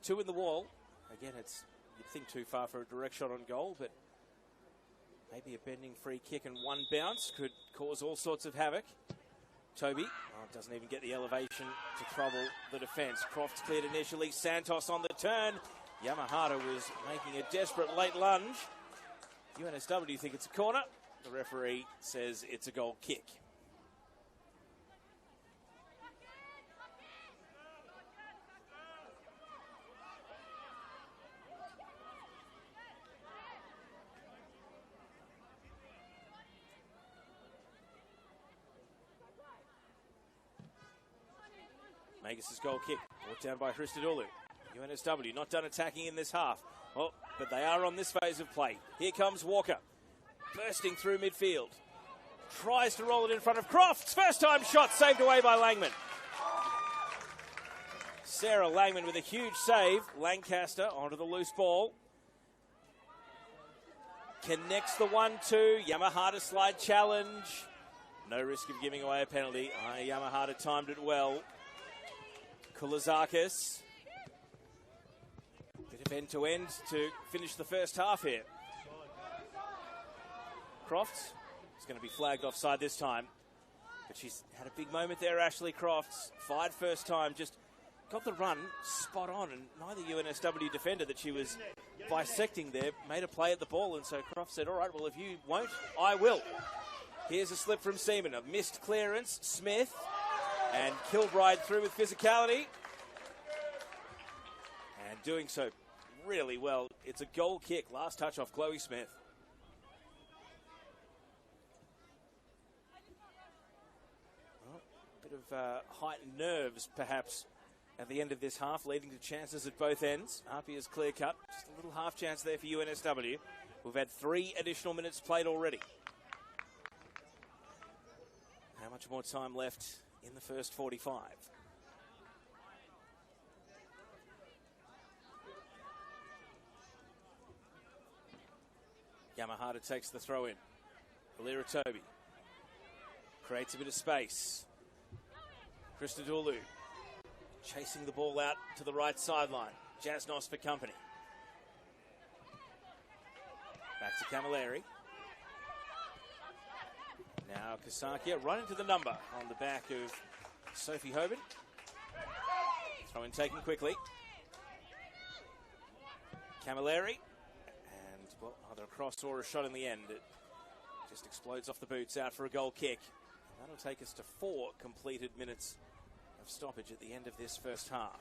[SPEAKER 1] 2 in the wall. Again, it's, you'd think, too far for a direct shot on goal, but maybe a bending free kick and one bounce could cause all sorts of havoc. Toby doesn't even get the elevation to trouble the defence. Crofts cleared initially. Santos on the turn. Yamahata was making a desperate late lunge. UNSW think it's a corner. The referee says it's a goal kick. Magus' goal kick, brought down by Christodoulou. UNSW not done attacking in this half. Oh, but they are on this phase of play. Here comes Walker, bursting through midfield. Tries to roll it in front of Crofts. First time shot saved away by Langman. Sarah Langman with a huge save. Lancaster onto the loose ball. Connects the 1-2. Yamahata slide challenge. No risk of giving away a penalty. Yamahata timed it well. Koulazakis. Bit of end-to-end to finish the first half here. Crofts is going to be flagged offside this time. But she's had a big moment there, Ashley Crofts. Fired first time, just got the run spot on, and neither UNSW defender that she was bisecting there made a play at the ball, and so Crofts said, all right, well, if you won't, I will. Here's a slip from Seaman, a missed clearance. Smith. And Kilbride through with physicality. And doing so really well. It's a goal kick. Last touch off Chloe Smith. Well, a bit of heightened nerves, perhaps, at the end of this half, leading to chances at both ends. APIA's clear cut, just a little half chance there for UNSW. We've had 3 additional minutes played already. How much more time left in the first 45? Yamahata takes the throw in. Alira Toby creates a bit of space. Christodoulou chasing the ball out to the right sideline. Jasnos for company. Back to Camilleri. Now Kasakia right into the number on the back of Sophie Hoban. Throw in taken quickly. Camilleri. And, well, either a cross or a shot in the end. It just explodes off the boots, out for a goal kick. And that'll take us to 4 completed minutes of stoppage at the end of this first half.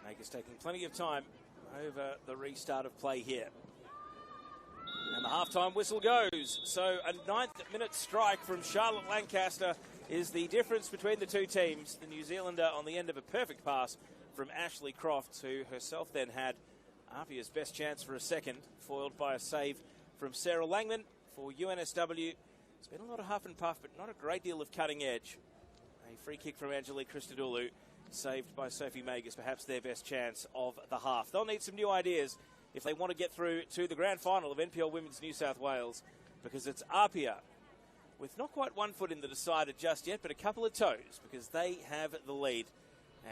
[SPEAKER 1] Maker's taking plenty of time over the restart of play here. And the halftime whistle goes. So a 9th-minute strike from Charlotte Lancaster is the difference between the two teams. The New Zealander on the end of a perfect pass from Ashley Croft, who herself then had APIA's best chance for a second, foiled by a save from Sarah Langman. For UNSW, it's been a lot of huff and puff, but not a great deal of cutting edge. A free kick from Angelique Christodoulou, saved by Sophie Magus, perhaps their best chance of the half. They'll need some new ideas if they want to get through to the grand final of NPL Women's New South Wales, because it's APIA with not quite one foot in the decider just yet, but a couple of toes, because they have the lead.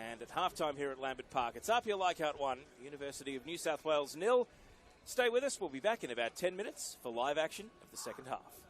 [SPEAKER 1] And at halftime here at Lambert Park, it's APIA Leichhardt 1, University of New South Wales 0. Stay with us. We'll be back in about 10 minutes for live action of the second half.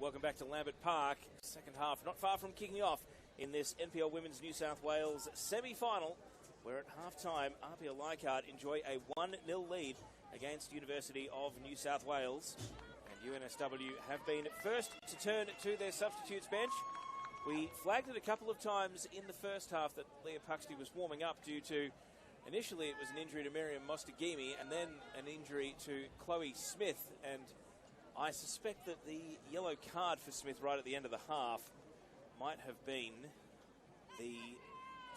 [SPEAKER 1] Welcome back to Lambert Park. Second half not far from kicking off in this NPL Women's New South Wales semi-final, where at half-time, APIA Leichhardt enjoy a 1-0 lead against University of New South Wales. And UNSW have been first to turn to their substitutes bench. We flagged it a couple of times in the first half that Leah Puxty was warming up due to, initially it was an injury to Miriam Mostagimi and then an injury to Chloe Smith. And I suspect that the yellow card for Smith right at the end of the half might have been the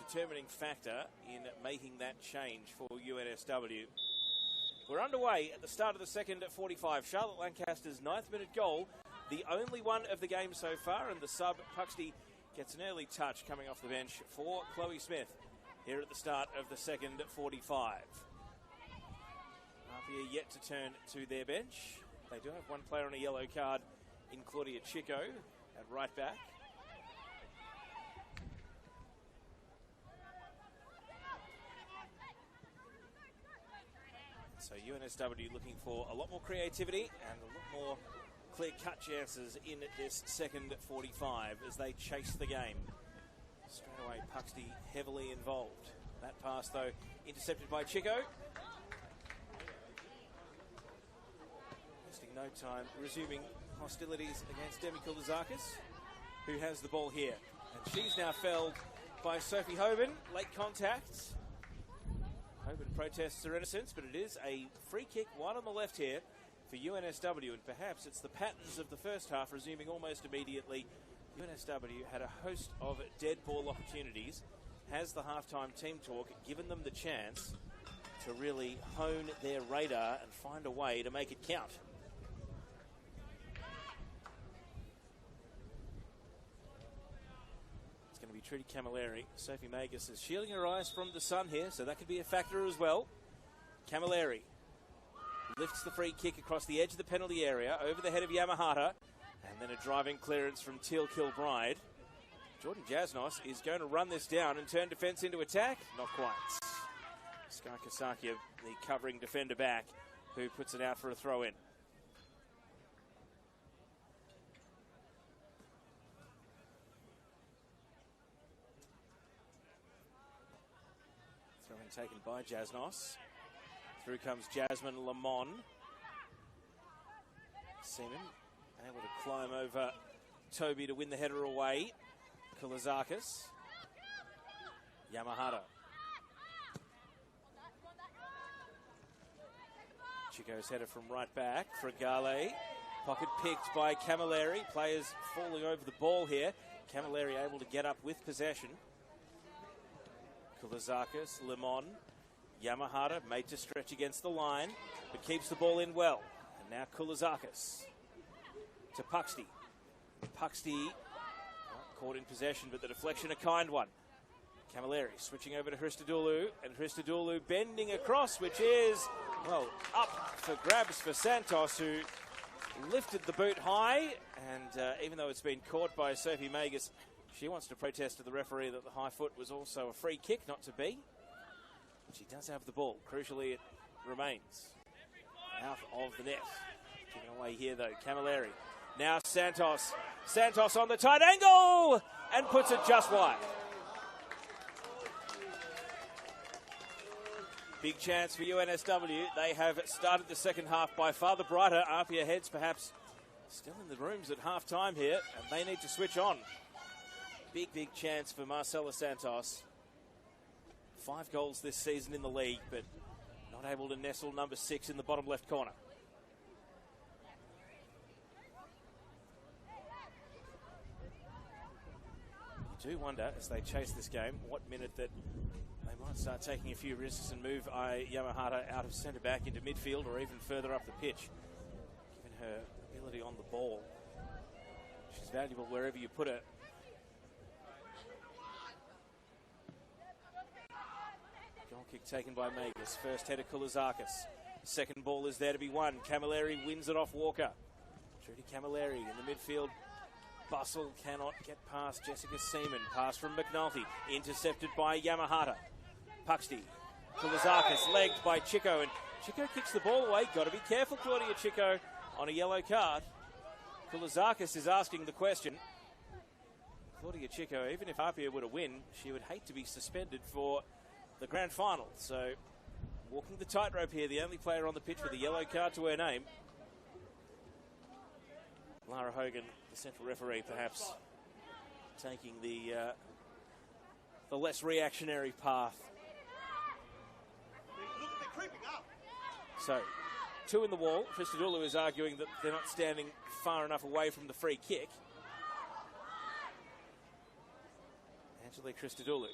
[SPEAKER 1] determining factor in making that change for UNSW. We're underway at the start of the second at 45. Charlotte Lancaster's 9th minute goal, the only one of the game so far, and the sub Puxty gets an early touch coming off the bench for Chloe Smith here at the start of the second at 45. APIA yet to turn to their bench. They do have one player on a yellow card in Claudia Chico at right back. So UNSW looking for a lot more creativity and a lot more clear-cut chances in this second 45 as they chase the game. Straight away, Puxty heavily involved. That pass, though, intercepted by Chico. Wasting no time, resuming hostilities against Demi Koulizakis, who has the ball here. And she's now felled by Sophie Hoban. Late contact. Hoban protests her innocence, but it is a free kick, one on the left here for UNSW, and perhaps it's the patterns of the first half resuming almost immediately. UNSW had a host of dead ball opportunities. Has the halftime team talk given them the chance to really hone their radar and find a way to make it count? It's going to be Trudy Camilleri. Sophie Magus is shielding her eyes from the sun here, so that could be a factor as well. Camilleri lifts the free kick across the edge of the penalty area over the head of Yamahata, and then a driving clearance from Teal Kilbride. Jordan Jasnos is going to run this down and turn defence into attack. Not quite. Sky Kasakia, the covering defender back, who puts it out for a throw-in. Throw-in taken by Jasnos. Through comes Jasmine Lamont. Seaman able to climb over Toby to win the header away. Koulizakis. Yamahata. Chico's header from right back. Fragale. Pocket picked by Camilleri. Players falling over the ball here. Camilleri able to get up with possession. Koulizakis. Lemon. Yamahata made to stretch against the line, but keeps the ball in well. And now Koulizakis to Puxty. Puxty caught in possession, but the deflection a kind one. Camilleri switching over to Christodoulou, and Christodoulou bending across, which is, well, up for grabs for Santos, who lifted the boot high, and even though it's been caught by Sophie Magus, she wants to protest to the referee that the high foot was also a free kick, not to be. She does have the ball. Crucially, it remains out of the net. Given away here, though. Camilleri. Now Santos. Santos on the tight angle and puts it just wide. Big chance for UNSW. They have started the second half by far the brighter. APIA heads perhaps still in the rooms at half-time here, and they need to switch on. Big chance for Marcela Santos. 5 goals this season in the league, but not able to nestle number 6 in the bottom left corner. You do wonder, as they chase this game, what minute that they might start taking a few risks and move Yamahata out of centre back into midfield or even further up the pitch. Given her ability on the ball, she's valuable wherever you put her. Kick taken by Magus. First header Koulizakis. Second ball is there to be won. Camilleri wins it off Walker. Trudy Camilleri in the midfield. Bustle cannot get past Jessica Seaman. Pass from McNulty. Intercepted by Yamahata. Puxty. Koulizakis legged by Chico. And Chico kicks the ball away. Got to be careful, Claudia Chico, on a yellow card. Kulizakis is asking the question. Claudia Chico, even if APIA were to win, she would hate to be suspended for the grand final. So, walking the tightrope here, the only player on the pitch with a yellow card to her name. Lara Hogan, the central referee, perhaps taking the less reactionary path. So, 2 in the wall. Christodoulou is arguing that they're not standing far enough away from the free kick. Angelique Christodoulou,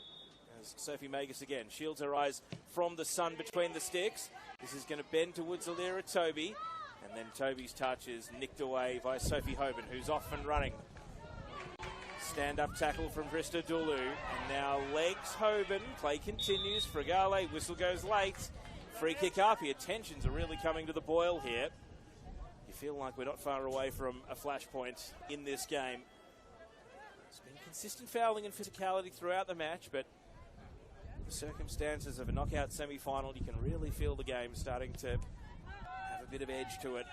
[SPEAKER 1] as Sophie Magus again shields her eyes from the sun between the sticks. This is going to bend towards Alira Toby, and then Toby's touch is nicked away by Sophie Hoban, who's off and running. Stand-up tackle from Christodoulou, and now legs Hoban. Play continues. Fragale, whistle goes late. Free kick APIA. Tensions are really coming to the boil here. You feel like we're not far away from a flashpoint in this game. It's been consistent fouling and physicality throughout the match, but the circumstances of a knockout semi-final, you can really feel the game starting to have a bit of edge to it.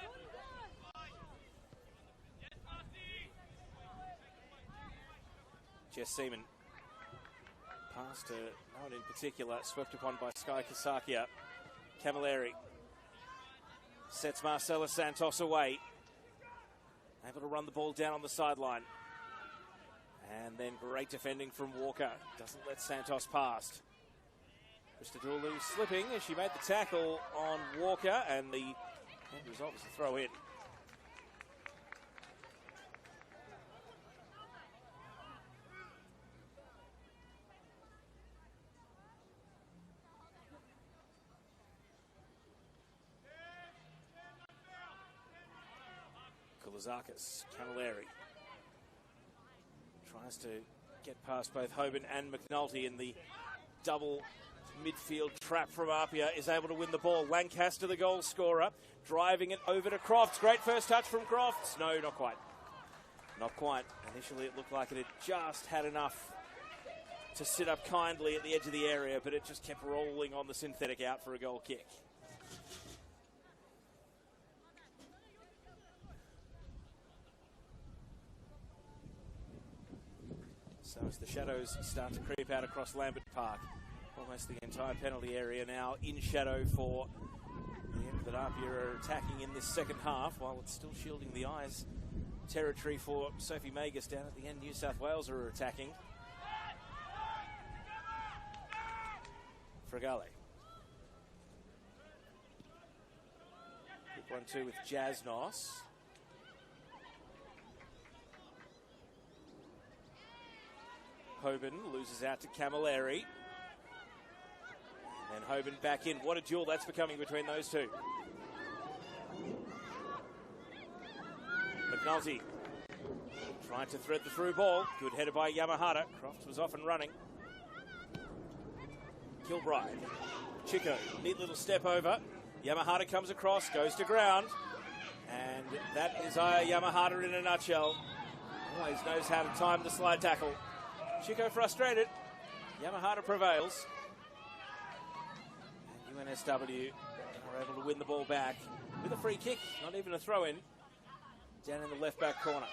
[SPEAKER 1] Jess Seaman, pass to no one in particular, swept upon by Sky Kasakia. Camilleri sets Marcela Santos away. Able to run the ball down on the sideline. And then great defending from Walker. Doesn't let Santos past. Christodoulou slipping as she made the tackle on Walker, and the end result was a throw in. Kulizakis, Camilleri tries to get past both Hoban and McNulty, in the double midfield trap from APIA, is able to win the ball. Lancaster, the goal scorer, driving it over to Crofts. Great first touch from Crofts. No, not quite. Not quite. Initially it looked like it had just had enough to sit up kindly at the edge of the area, but it just kept rolling on the synthetic out for a goal kick. So as the shadows start to creep out across Lambert Park, almost the entire penalty area now in shadow for the end that APIA are attacking in this second half, while it's still shielding the eyes territory for Sophie Magus down at the end. New South Wales are attacking. Fragale. Good 1-2 with Jasnos. Hoban loses out to Camilleri. And Hoban back in. What a duel that's becoming between those two. McNulty trying to thread the through ball. Good header by Yamahata. Crofts was off and running. Kilbride. Chico, neat little step over. Yamahata comes across, goes to ground. And that is Yamahata in a nutshell. Always knows how to time the slide tackle. Chico frustrated. Yamahata prevails. And UNSW are able to win the ball back with a free kick, not even a throw-in, down in the left-back corner.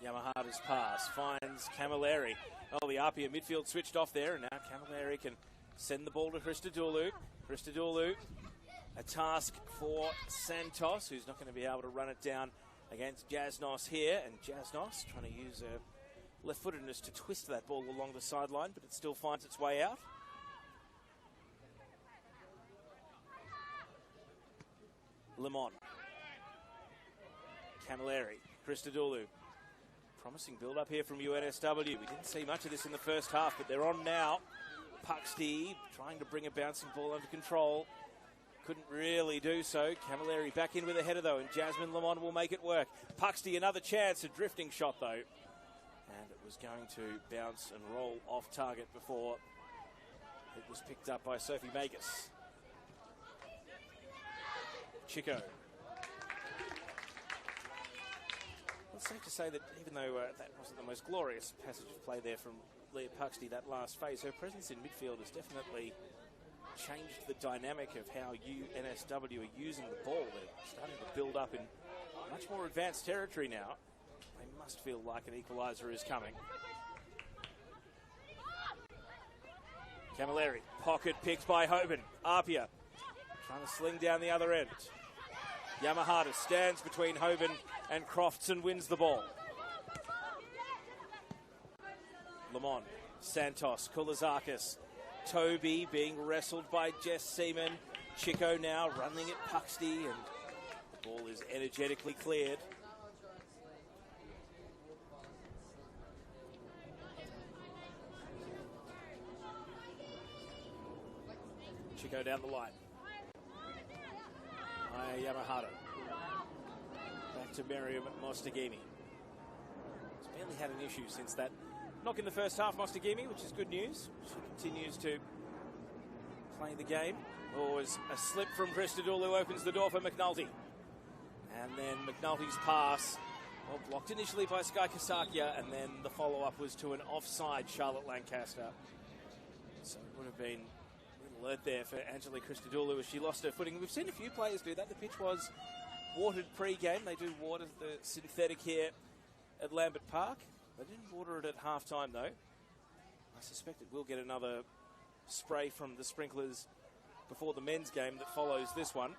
[SPEAKER 1] Yamahata's pass finds Camilleri. Oh, the APIA midfield switched off there, and now Camilleri can send the ball to Christodoulou. Christodoulou, a task for Santos, who's not going to be able to run it down against Jasnos here. And Jasnos trying to use her left-footedness to twist that ball along the sideline, but it still finds its way out. Lemon. Camilleri. Christodoulou. Promising build-up here from UNSW. We didn't see much of this in the first half, but they're on now. Puxty trying to bring a bouncing ball under control. Couldn't really do so. Camilleri back in with a header, though, and Jasmine Lemon will make it work. Puxty, another chance. A drifting shot, though. And it was going to bounce and roll off target before it was picked up by Sophie Magus. Chico. It's safe to say that even though that wasn't the most glorious passage of play there from Leah Puxty, that last phase, her presence in midfield has definitely changed the dynamic of how UNSW are using the ball. They're starting to build up in much more advanced territory now. They must feel like an equaliser is coming. Camilleri, pocket picked by Hoban. Apia trying to sling down the other end. Yamahata stands between Hoban and Crofts and wins the ball. Lamont, Santos, Koulizakis, Toby being wrestled by Jess Seaman. Chico now running at Puxty, and the ball is energetically cleared. Chico down the line. Yamahata. Back to Miriam Mostagimi. He's barely had an issue since that knock in the first half, Mostagimi, which is good news. She continues to play the game. Always a slip from Christodoulou who opens the door for McNulty. And then McNulty's pass, well, blocked initially by Sky Kasakia, and then the follow-up was to an offside Charlotte Lancaster. So it would have been alert there for Angelique Christodoulou as she lost her footing. We've seen a few players do that. The pitch was watered pre-game. They do water the synthetic here at Lambert Park. They didn't water it at half-time, though. I suspect it will get another spray from the sprinklers before the men's game that follows this one.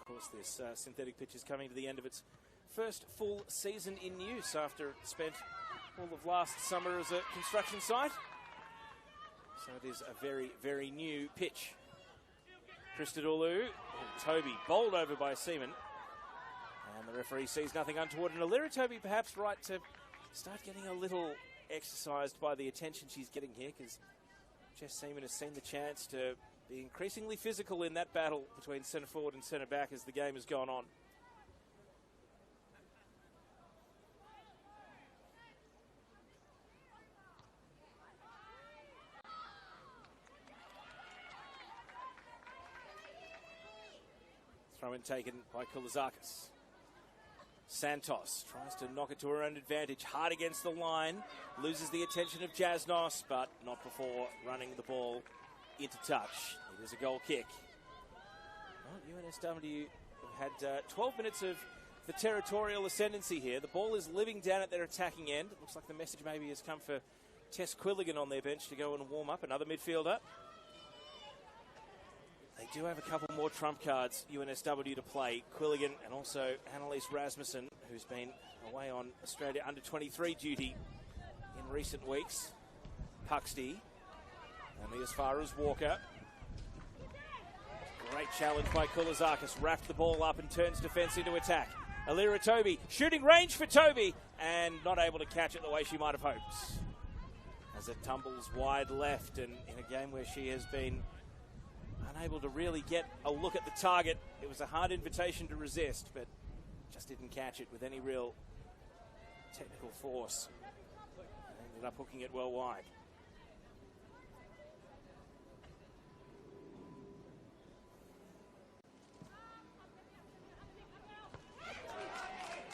[SPEAKER 1] Of course, this synthetic pitch is coming to the end of its first full season in use after it spent all of last summer as a construction site. So it is a very, very new pitch. Christodoulou, Toby bowled over by Seaman. And the referee sees nothing untoward. And Alira Toby perhaps right to start getting a little exercised by the attention she's getting here, because Jess Seaman has seen the chance to be increasingly physical in that battle between centre forward and centre back as the game has gone on. Throw in taken by Koulizakis. Santos tries to knock it to her own advantage. Hard against the line. Loses the attention of Jasnos, but not before running the ball into touch. It is a goal kick. Well, UNSW have had 12 minutes of the territorial ascendancy here. The ball is living down at their attacking end. It looks like the message maybe has come for Tess Quilligan on their bench to go and warm up. Another midfielder. They do have a couple more trump cards, UNSW, to play. Quilligan and also Annalise Rasmussen, who's been away on Australia under-23 duty in recent weeks. Puxty, only as far as Walker. Great challenge by Koulizakis, wrapped the ball up and turns defence into attack. Alira Toby, shooting range for Toby, and not able to catch it the way she might have hoped. As it tumbles wide left, and in a game where she has been unable to really get a look at the target. It was a hard invitation to resist, but just didn't catch it with any real technical force. And ended up hooking it well wide.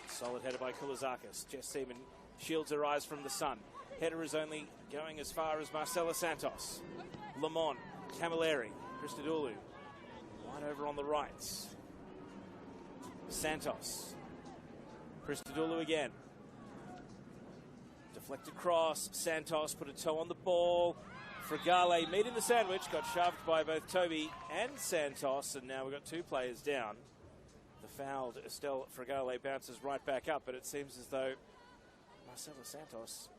[SPEAKER 1] Solid header by Koulizakis. Jess Seaman shields her eyes from the sun. Header is only going as far as Marcela Santos. Lamont, Camilleri, Christodoulou, wide over on the right. Santos. Christodoulou again. Deflected cross. Santos put a toe on the ball. Fragale meeting the sandwich. Got shoved by both Toby and Santos. And now we've got two players down. The fouled Estelle Fragale bounces right back up. But it seems as though Marcela Santos,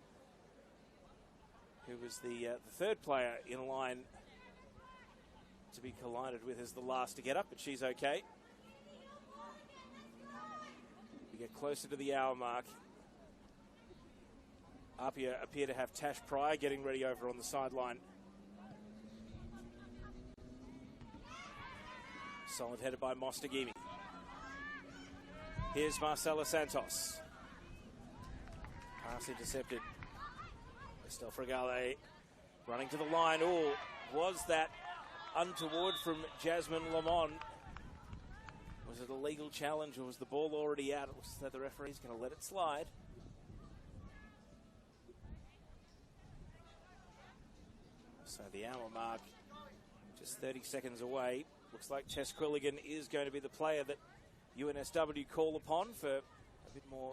[SPEAKER 1] who was the third player in line to be collided with, as the last to get up, but she's okay. We get closer to the hour mark. APIA appear to have Tash Pryor getting ready over on the sideline. Solid header by Mostagimi. Here's Marcela Santos. Pass intercepted. Estelle Fragale running to the line. Oh, was that untoward from Jasmine Lamont? Was it a legal challenge, or was the ball already out? It looks as though the referee's going to let it slide. So the hour mark just 30 seconds away. Looks like Tess Quilligan is going to be the player that UNSW call upon for a bit more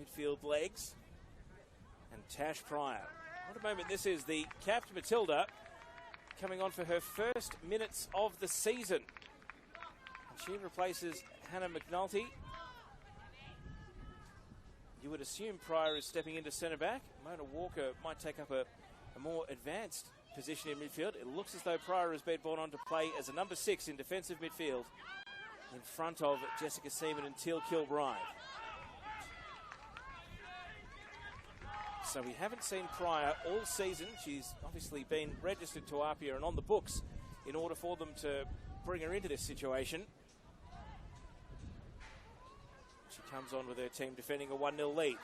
[SPEAKER 1] midfield legs. And Tash Pryor. What a moment this is. The capped Matilda coming on for her first minutes of the season. And she replaces Hannah McNulty. You would assume Pryor is stepping into centre back. Mona Walker might take up a more advanced position in midfield. It looks as though Pryor has been brought on to play as a number 6 in defensive midfield in front of Jessica Seaman and Teal Kilbride. So we haven't seen Pryor all season. She's obviously been registered to APIA and on the books in order for them to bring her into this situation. She comes on with her team defending a 1-0 lead.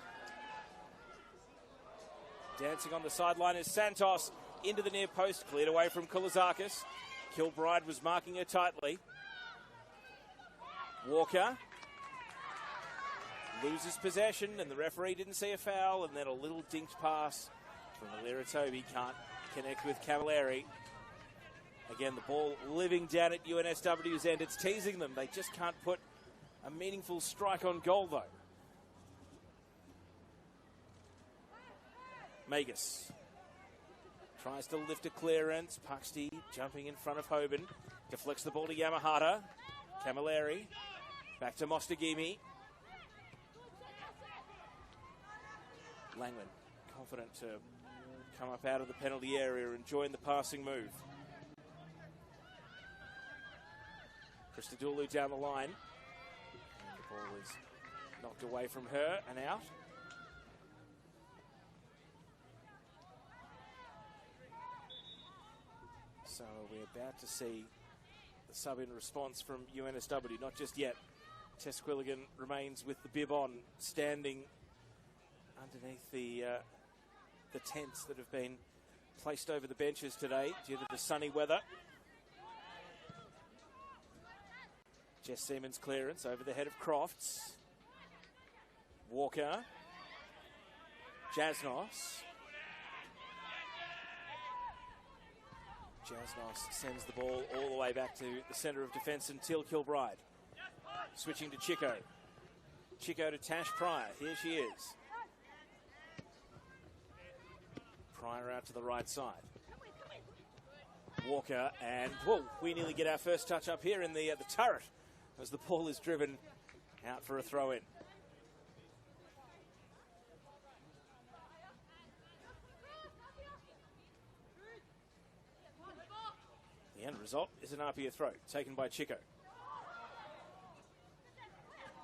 [SPEAKER 1] Dancing on the sideline is Santos into the near post, cleared away from Koulazakis. Kilbride was marking her tightly. Walker loses possession and the referee didn't see a foul, and then a little dinked pass from Alira Toby can't connect with Camilleri. Again, the ball living down at UNSW's end. It's teasing them. They just can't put a meaningful strike on goal though. Magus tries to lift a clearance. Puxty jumping in front of Hoban. Deflects the ball to Yamahata. Camilleri. Back to Mostagimi. Langman confident to come up out of the penalty area and join the passing move. Christodoulou down the line. And the ball is knocked away from her and out. So we're about to see the sub in response from UNSW. Not just yet. Tess Quilligan remains with the bib on, standing underneath the tents that have been placed over the benches today due to the sunny weather. Jess Seaman's clearance over the head of Crofts. Walker. Jasnos. Jasnos sends the ball all the way back to the centre of defence and Teal Kilbride. Switching to Chico. Chico to Tash Pryor. Here she is. Pryor out to the right side. Walker and, whoa, we nearly get our first touch up here in the turret as the ball is driven out for a throw-in. The end result is an APIA throw taken by Chico.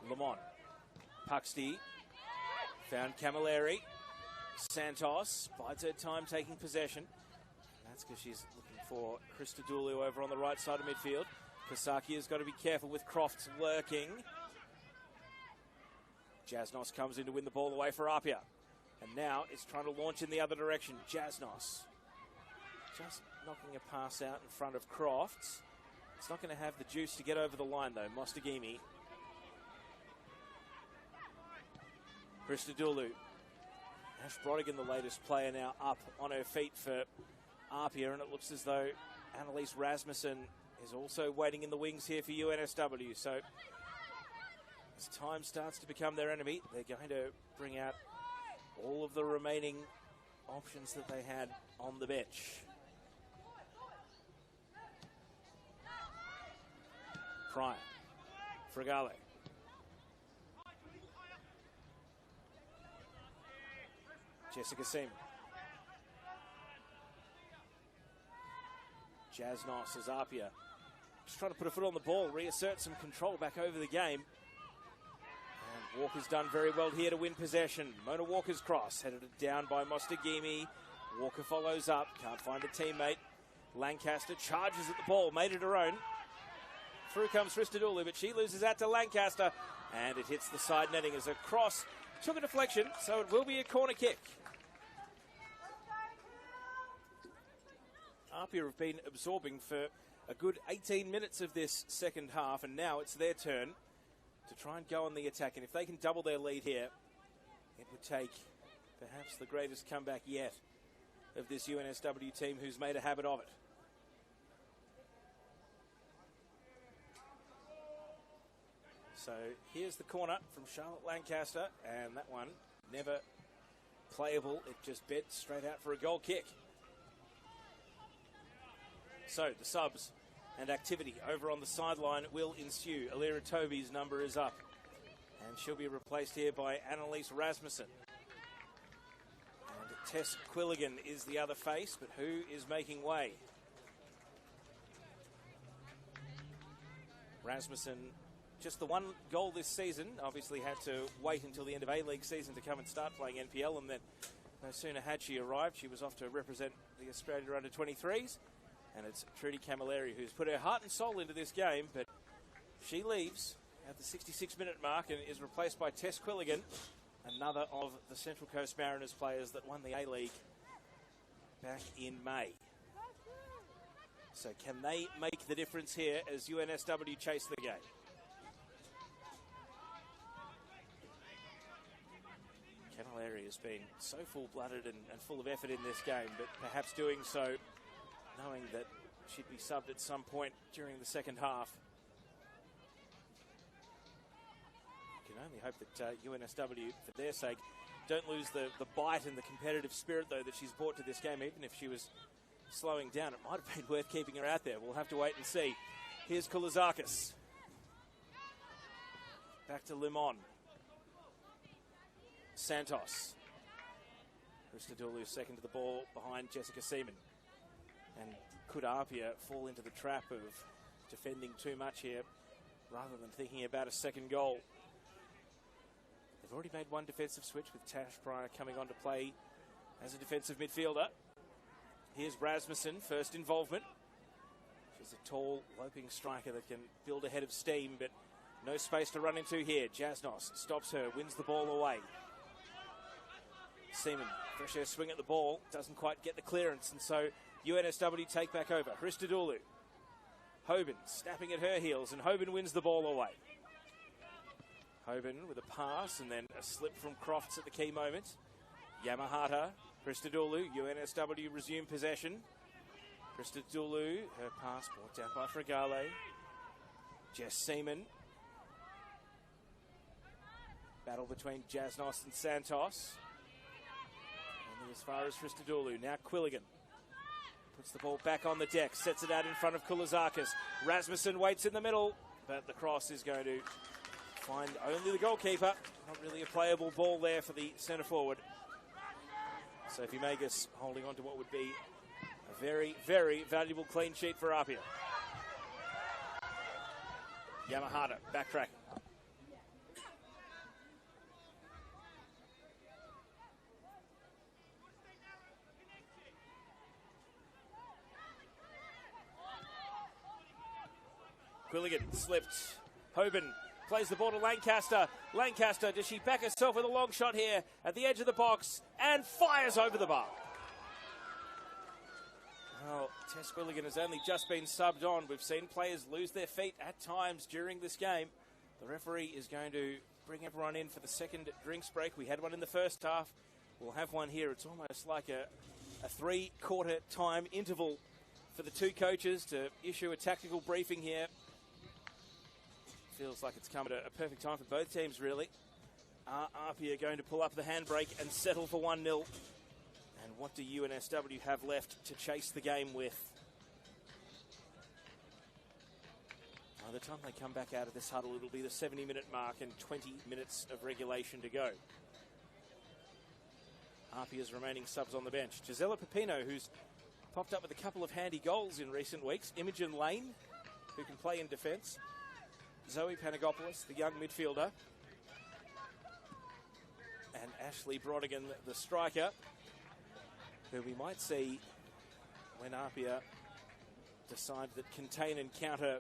[SPEAKER 1] Lamont. Puxty found Camilleri. Santos bides her time taking possession. That's because she's looking for Christodoulou over on the right side of midfield. Kosaki has got to be careful with Crofts lurking. Jasnos comes in to win the ball away for APIA. And now it's trying to launch in the other direction. Jasnos just knocking a pass out in front of Crofts. It's not going to have the juice to get over the line though. Mostagimi. Christodoulou. Ash Brodigan, the latest player, now up on her feet for APIA, and it looks as though Annalise Rasmussen is also waiting in the wings here for UNSW. So as time starts to become their enemy, they're going to bring out all of the remaining options that they had on the bench. Pryor. Fragale. Jessica Seaman. Jasnos as APIA just trying to put a foot on the ball, reassert some control back over the game. And Walker's done very well here to win possession. Mona Walker's cross, headed down by Mostagimi. Walker follows up, can't find a teammate. Lancaster charges at the ball, made it her own. Through comes Christodoulou, but she loses out to Lancaster. And it hits the side netting as a cross took a deflection, so it will be a corner kick. APIA have been absorbing for a good 18 minutes of this second half, and now it's their turn to try and go on the attack. And if they can double their lead here, it would take perhaps the greatest comeback yet of this UNSW team who's made a habit of it. So here's the corner from Charlotte Lancaster, and that one never playable. It just bed straight out for a goal kick. So the subs and activity over on the sideline will ensue. Alira Toby's number is up, and she'll be replaced here by Annalise Rasmussen. And Tess Quilligan is the other face, but who is making way? Rasmussen, just the one goal this season, obviously had to wait until the end of A-League season to come and start playing NPL, and then no sooner had she arrived, she was off to represent the Australia under-23s. And it's Trudy Camilleri who's put her heart and soul into this game, but she leaves at the 66-minute mark and is replaced by Tess Quilligan, another of the Central Coast Mariners players that won the A-League back in May. So can they make the difference here as UNSW chase the game? Camilleri has been so full-blooded and full of effort in this game, but perhaps doing so knowing that she'd be subbed at some point during the second half. You can only hope that UNSW, for their sake, don't lose the bite and the competitive spirit, though, that she's brought to this game. Even if she was slowing down, it might have been worth keeping her out there. We'll have to wait and see. Here's Koulizakis. Back to Limon. Santos. Christodoulou second to the ball behind Jessica Seaman. And could APIA fall into the trap of defending too much here rather than thinking about a second goal? They've already made one defensive switch with Tash Pryor coming on to play as a defensive midfielder. Here's Rasmussen, first involvement. She's a tall, loping striker that can build a head of steam, but no space to run into here. Jasnos stops her, wins the ball away. Seaman, fresh air swing at the ball, doesn't quite get the clearance, and so UNSW take back over. Christodoulou. Hoban snapping at her heels, and Hoban wins the ball away. Hoban with a pass and then a slip from Crofts at the key moment. Yamahata, Christodoulou, UNSW resume possession. Christodoulou, her pass brought down by Fregale. Jess Seaman. Battle between Jasnos and Santos. Only as far as Christodoulou. Now Quilligan. Puts the ball back on the deck, sets it out in front of Koulizakis. Rasmussen waits in the middle, but the cross is going to find only the goalkeeper. Not really a playable ball there for the centre forward. Sophie Magus holding on to what would be a very, very valuable clean sheet for APIA. Yamahata backtracking. Quilligan slipped. Hoban plays the ball to Lancaster. Lancaster, does she back herself with a long shot here at the edge of the box and fires over the bar? Well, Tess Quilligan has only just been subbed on. We've seen players lose their feet at times during this game. The referee is going to bring everyone in for the second drinks break. We had one in the first half. We'll have one here. It's almost like a three-quarter time interval for the two coaches to issue a tactical briefing here. Feels like it's come at a perfect time for both teams, really. APIA going to pull up the handbrake and settle for 1-0. And what do UNSW have left to chase the game with? By the time they come back out of this huddle, it'll be the 70-minute mark and 20 minutes of regulation to go. APIA's remaining subs on the bench. Gisela Pepino, who's popped up with a couple of handy goals in recent weeks. Imogen Lane, who can play in defence. Zoe Panagopoulos, the young midfielder. And Ashley Brodigan, the striker, who we might see when APIA decide that contain and counter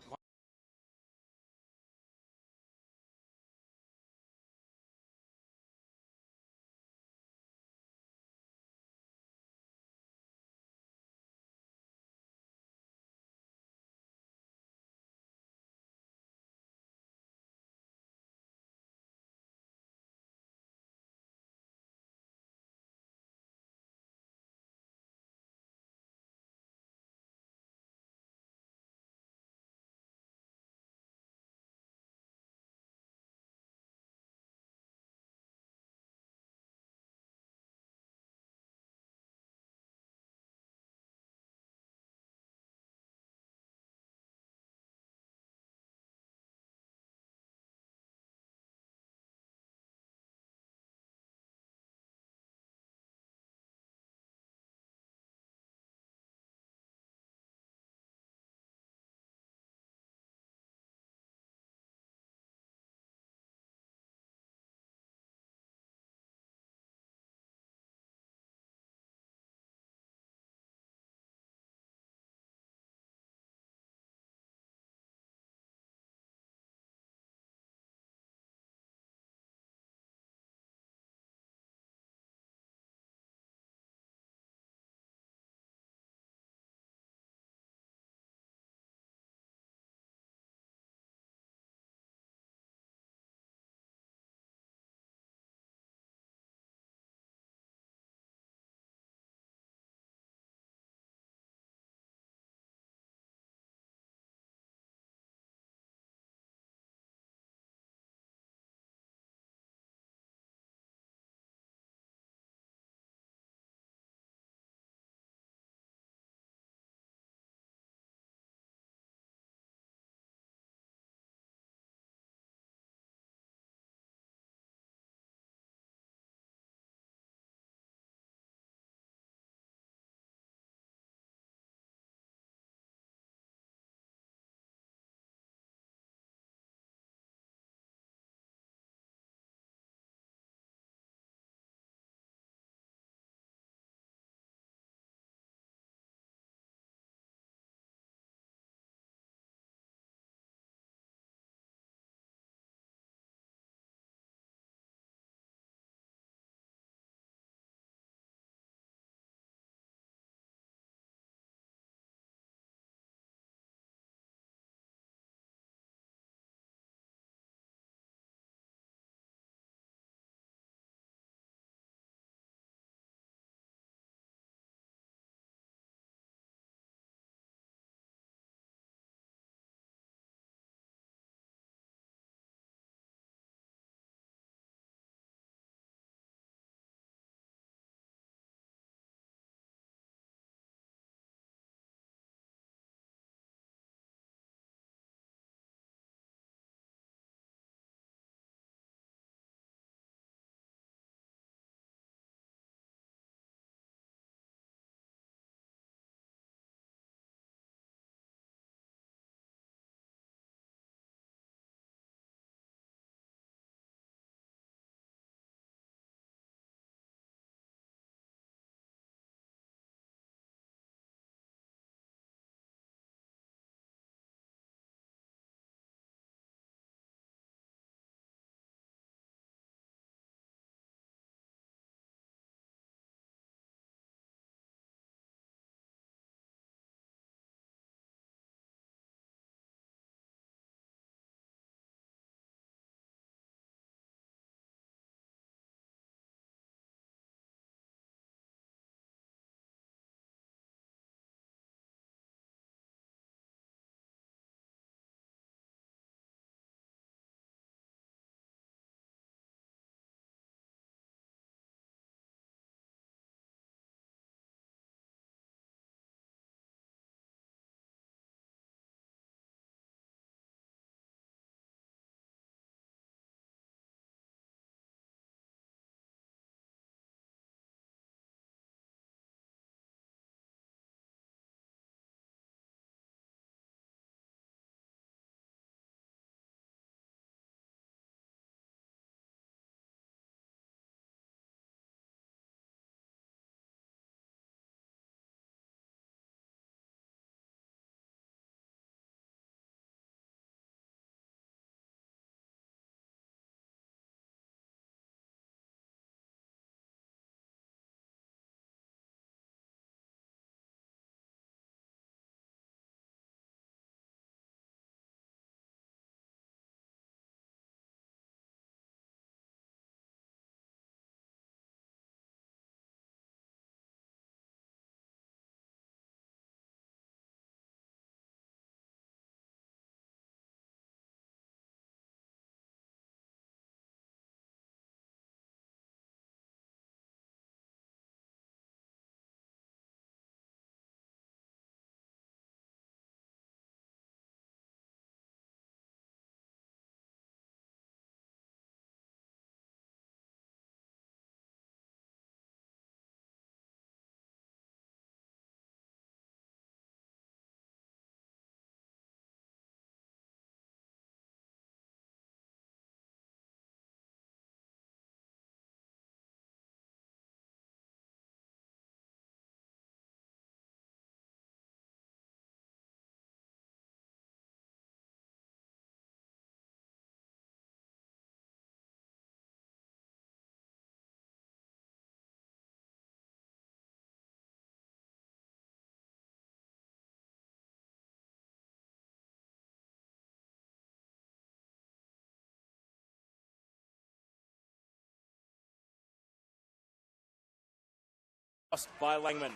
[SPEAKER 1] by Langman.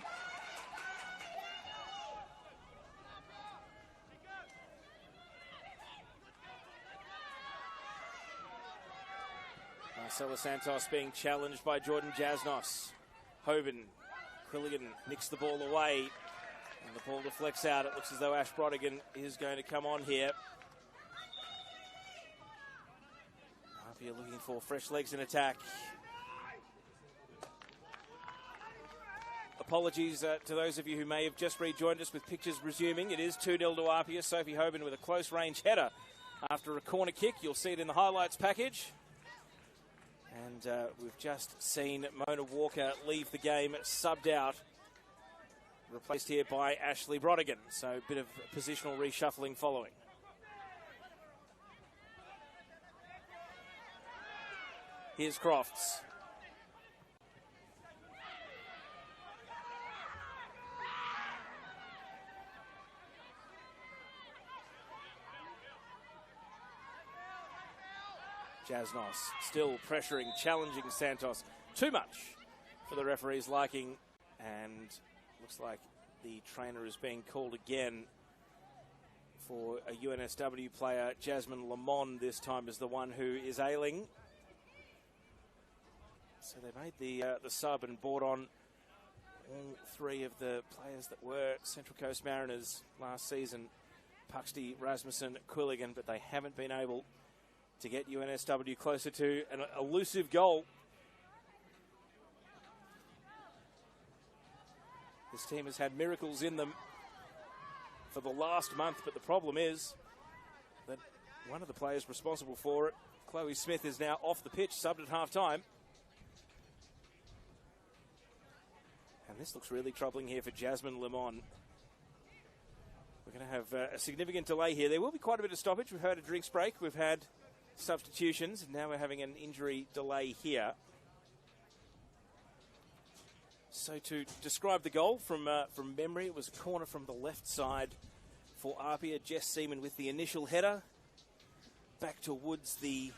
[SPEAKER 1] Marcelo Santos being challenged by Jordan Jasnos. Hoban, Quilligan nicks the ball away, and the ball deflects out. It looks as though Ash Brodigan is going to come on here. APIA looking for fresh legs in attack. Apologies to those of you who may have just rejoined us with pictures resuming. It is 2-0 to APIA. Sophie Hoban with a close range header after a corner kick. You'll see it in the highlights package. And we've just seen Mona Walker leave the game subbed out. Replaced here by Ashley Brodigan. So a bit of positional reshuffling following. Here's Crofts. Jasnos still pressuring, challenging Santos. Too much for the referee's liking, and looks like the trainer is being called again for a UNSW player. Jasmine Lamont this time is the one who is ailing. So they made the sub and brought on all three of the players that were Central Coast Mariners last season. Puxty, Rasmussen, Quilligan, but they haven't been able to get UNSW closer to an elusive goal. This team has had miracles in them for the last month, but the problem is that one of the players responsible for it, Chloe Smith, is now off the pitch, subbed at half-time. And this looks really troubling here for Jasmine Lemon. We're going to have a significant delay here. There will be quite a bit of stoppage. We've heard a drinks break. We've had substitutions, and now we're having an injury delay here. So to describe the goal from memory, it was a corner from the left side for APIA. Jess Seaman with the initial header. Back towards the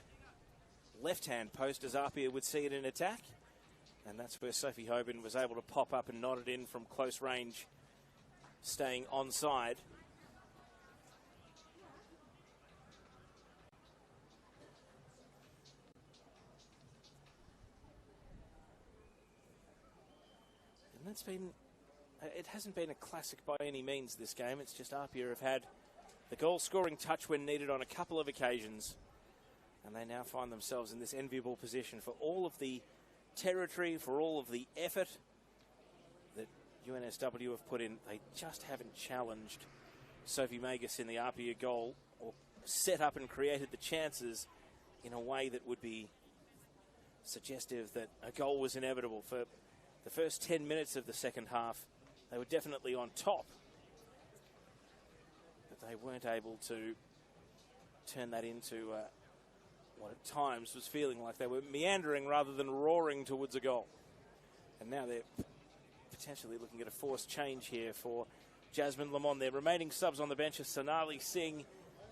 [SPEAKER 1] left-hand post as APIA would see it in attack. And that's where Sophie Hoban was able to pop up and nod it in from close range, staying onside. And it hasn't been a classic by any means, this game. It's just APIA have had the goal-scoring touch when needed on a couple of occasions. And they now find themselves in this enviable position for all of the territory, for all of the effort that UNSW have put in. They just haven't challenged Sophie Magus in the APIA goal or set up and created the chances in a way that would be suggestive that a goal was inevitable. For the first 10 minutes of the second half, they were definitely on top, but they weren't able to turn that into what at times was feeling like they were meandering rather than roaring towards a goal. And now they're potentially looking at a forced change here for Jasmine Lamont. Their remaining subs on the bench are Sonali Singh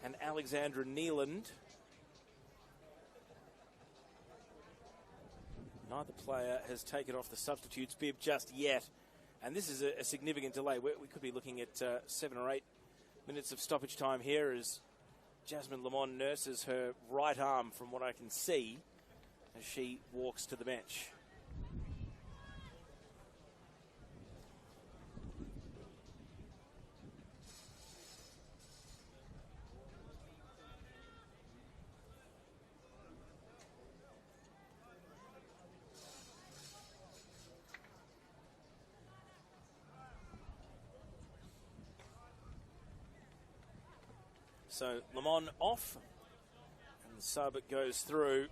[SPEAKER 1] and Alexandra Neeland. Neither player has taken off the substitutes bib just yet. And this is a significant delay. We could be looking at 7 or 8 minutes of stoppage time here as Jasmine Lamont nurses her right arm, from what I can see, as she walks to the bench. So Lamont off, and the sub it goes through.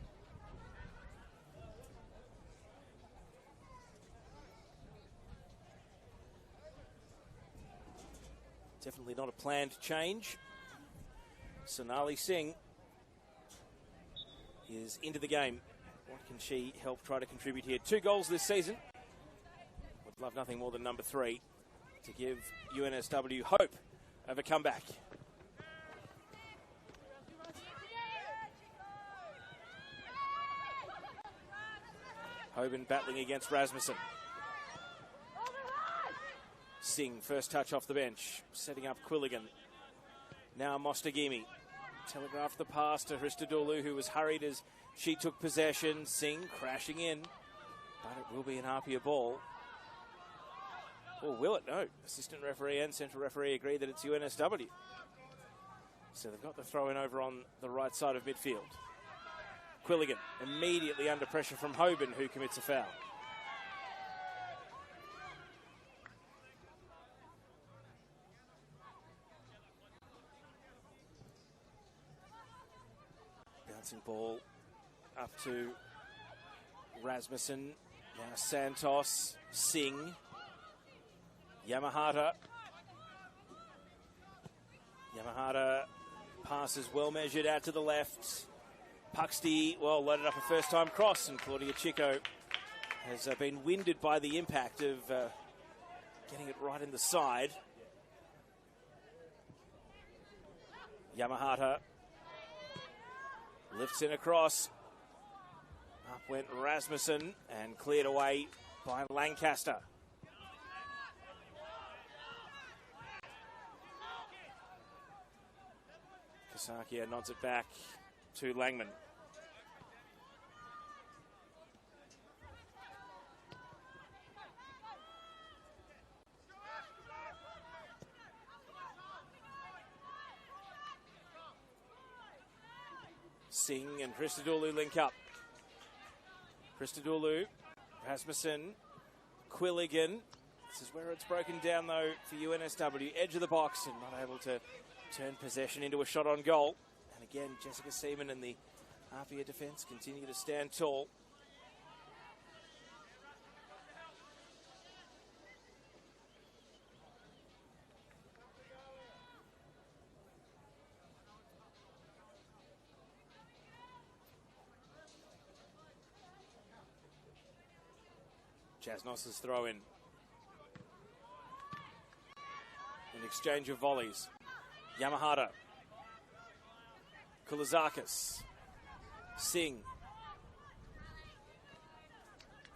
[SPEAKER 1] Definitely not a planned change. Sonali Singh is into the game. What can she help try to contribute here? 2 goals this season. Would love nothing more than number 3 to give UNSW hope of a comeback. Hoban battling against Rasmussen. Singh, first touch off the bench, setting up Quilligan. Now Mostagimi telegraphed the pass to Christodoulou, who was hurried as she took possession. Singh crashing in, but it will be an APIA ball. Or will it? No. Assistant referee and central referee agree that it's UNSW. So they've got the throw in over on the right side of midfield. Quilligan immediately under pressure from Hoban, who commits a foul. Bouncing ball up to Rasmussen. Now Santos, Singh, Yamahata. Yamahata passes well measured out to the left. Puxty, well, loaded up a first-time cross, and Claudia Chico has been winded by the impact of getting it right in the side. Yamahata lifts in across. Up went Rasmussen and cleared away by Lancaster. Kasakia nods it back to Langman. Singh and Christodoulou link up. Christodoulou, Rasmussen, Quilligan. This is where it's broken down though for UNSW. Edge of the box and not able to turn possession into a shot on goal. And again, Jessica Seaman and the APIA defence continue to stand tall. Jasnos's throw in. An exchange of volleys. Yamahata. Kulizakis. Singh.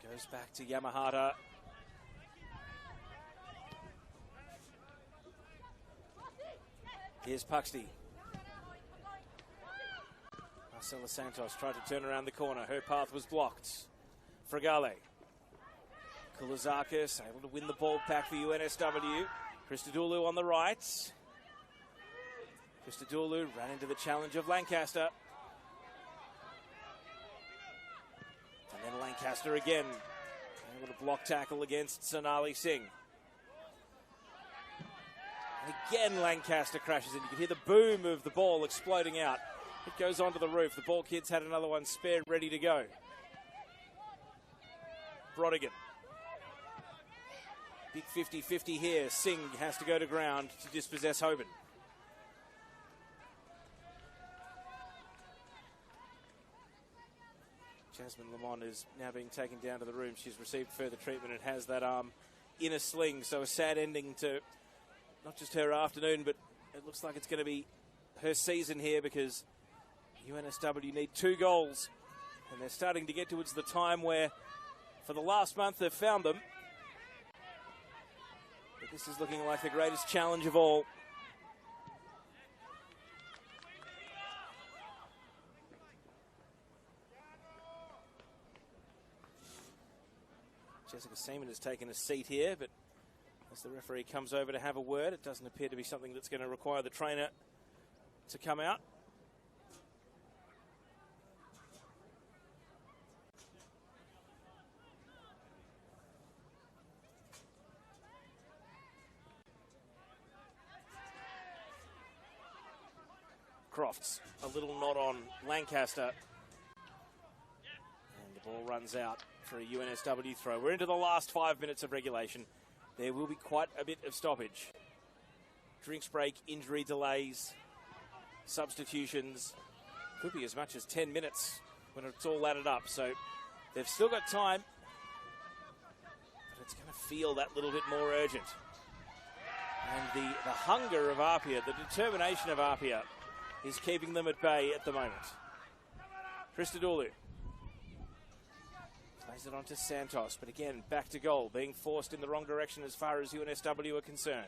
[SPEAKER 1] Goes back to Yamahata. Here's Puxty. Marcela Santos tried to turn around the corner. Her path was blocked. Fragale. Kulizakis able to win the ball back for UNSW. Christodoulou on the right. Christodoulou ran into the challenge of Lancaster. And then Lancaster again. Able to block tackle against Sonali Singh. And again Lancaster crashes in. You can hear the boom of the ball exploding out. It goes onto the roof. The ball kids had another one spared, ready to go. Brodigan. Big 50-50 here. Singh has to go to ground to dispossess Hoban. Jasmine Lamont is now being taken down to the room. She's received further treatment and has that arm in a sling. So a sad ending to not just her afternoon, but it looks like it's going to be her season here because UNSW need 2 goals. And they're starting to get towards the time where for the last month they've found them. But this is looking like the greatest challenge of all. Jessica Seaman has taken a seat here, but as the referee comes over to have a word, it doesn't appear to be something that's going to require the trainer to come out. Crofts, a little nod on Lancaster. And the ball runs out for a UNSW throw. We're into the last 5 minutes of regulation. There will be quite a bit of stoppage. Drinks break, injury delays, substitutions. Could be as much as 10 minutes when it's all added up. So they've still got time. But it's going to feel that little bit more urgent. And the hunger of APIA, the determination of APIA is keeping them at bay at the moment. Christodoulou plays Plays it on to Santos, but again, back to goal, being forced in the wrong direction as far as UNSW are concerned.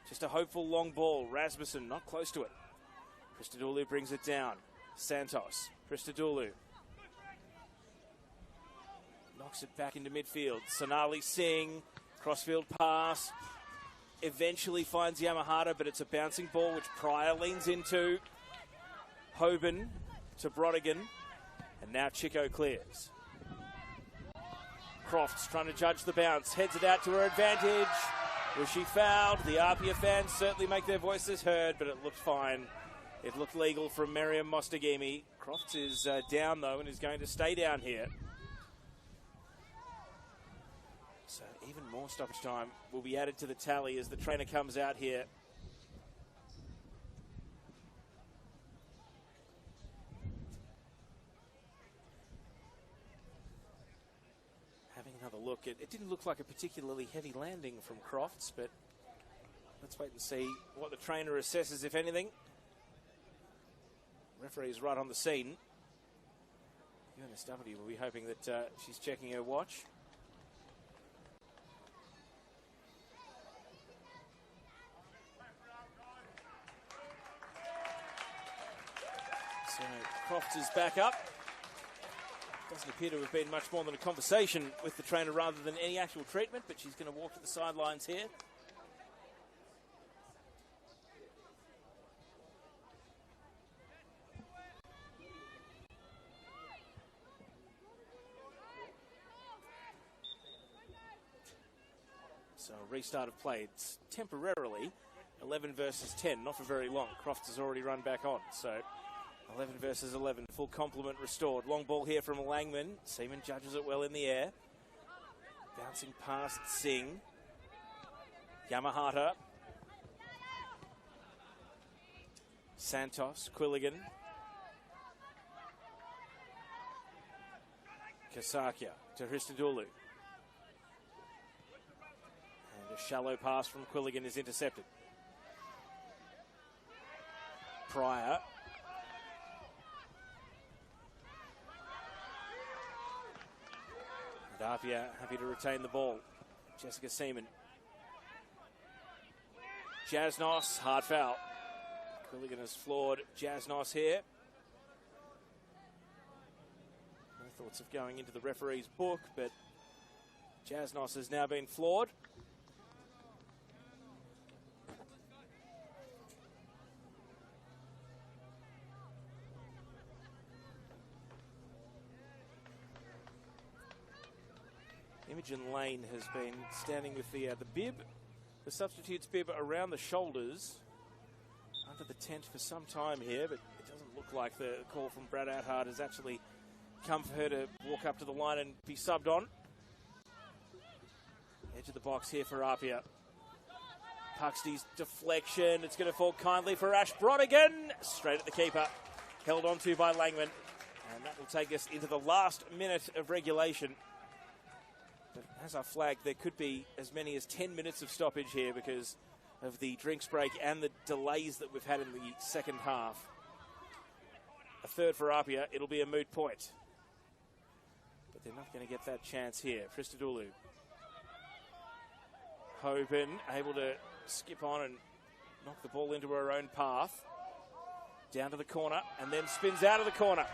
[SPEAKER 1] Just a hopeful long ball. Rasmussen not close to it. Christodoulou brings it down. Santos, Christodoulou. Knocks it back into midfield. Sonali Singh, crossfield pass. Eventually finds Yamahata, but it's a bouncing ball which Pryor leans into. Hoban to Brodigan, and now Chico clears. Crofts trying to judge the bounce, heads it out to her advantage. Was she fouled? The APIA fans certainly make their voices heard, but it looked fine. It looked legal from Miriam Mostagimi. Crofts is down though and is going to stay down here. So even more stoppage time will be added to the tally as the trainer comes out here. Having another look, it didn't look like a particularly heavy landing from Crofts, but let's wait and see what the trainer assesses, if anything. Referee's right on the scene. UNSW will be hoping that she's checking her watch. So Crofts is back up. Doesn't appear to have been much more than a conversation with the trainer rather than any actual treatment, but she's going to walk to the sidelines here. So a restart of play. It's temporarily 11 versus 10, not for very long. Crofts has already run back on, so 11 versus 11, full complement restored. Long ball here from Langman. Seaman judges it well in the air. Bouncing past Singh. Yamahata. Santos, Quilligan. Kasakia to Christodoulou. And a shallow pass from Quilligan is intercepted. Pryor. And APIA happy to retain the ball. Jessica Seaman. Jasnos, hard foul. Quilligan has floored Jasnos here. No thoughts of going into the referee's book, but Jasnos has now been floored. Imogen Lane has been standing with the bib, the substitute's bib around the shoulders under the tent for some time here, but it doesn't look like the call from Brad Outhart has actually come for her to walk up to the line and be subbed on. Edge of the box here for APIA. Puxty's deflection, it's going to fall kindly for Ash Brodigan, straight at the keeper, held onto by Langman, and that will take us into the last minute of regulation. But as I flagged, there could be as many as 10 minutes of stoppage here because of the drinks break and the delays that we've had in the second half. A third for APIA, it'll be a moot point. But they're not going to get that chance here. Christodoulou. Hoban able to skip on and knock the ball into her own path. Down to the corner and then spins out of the corner.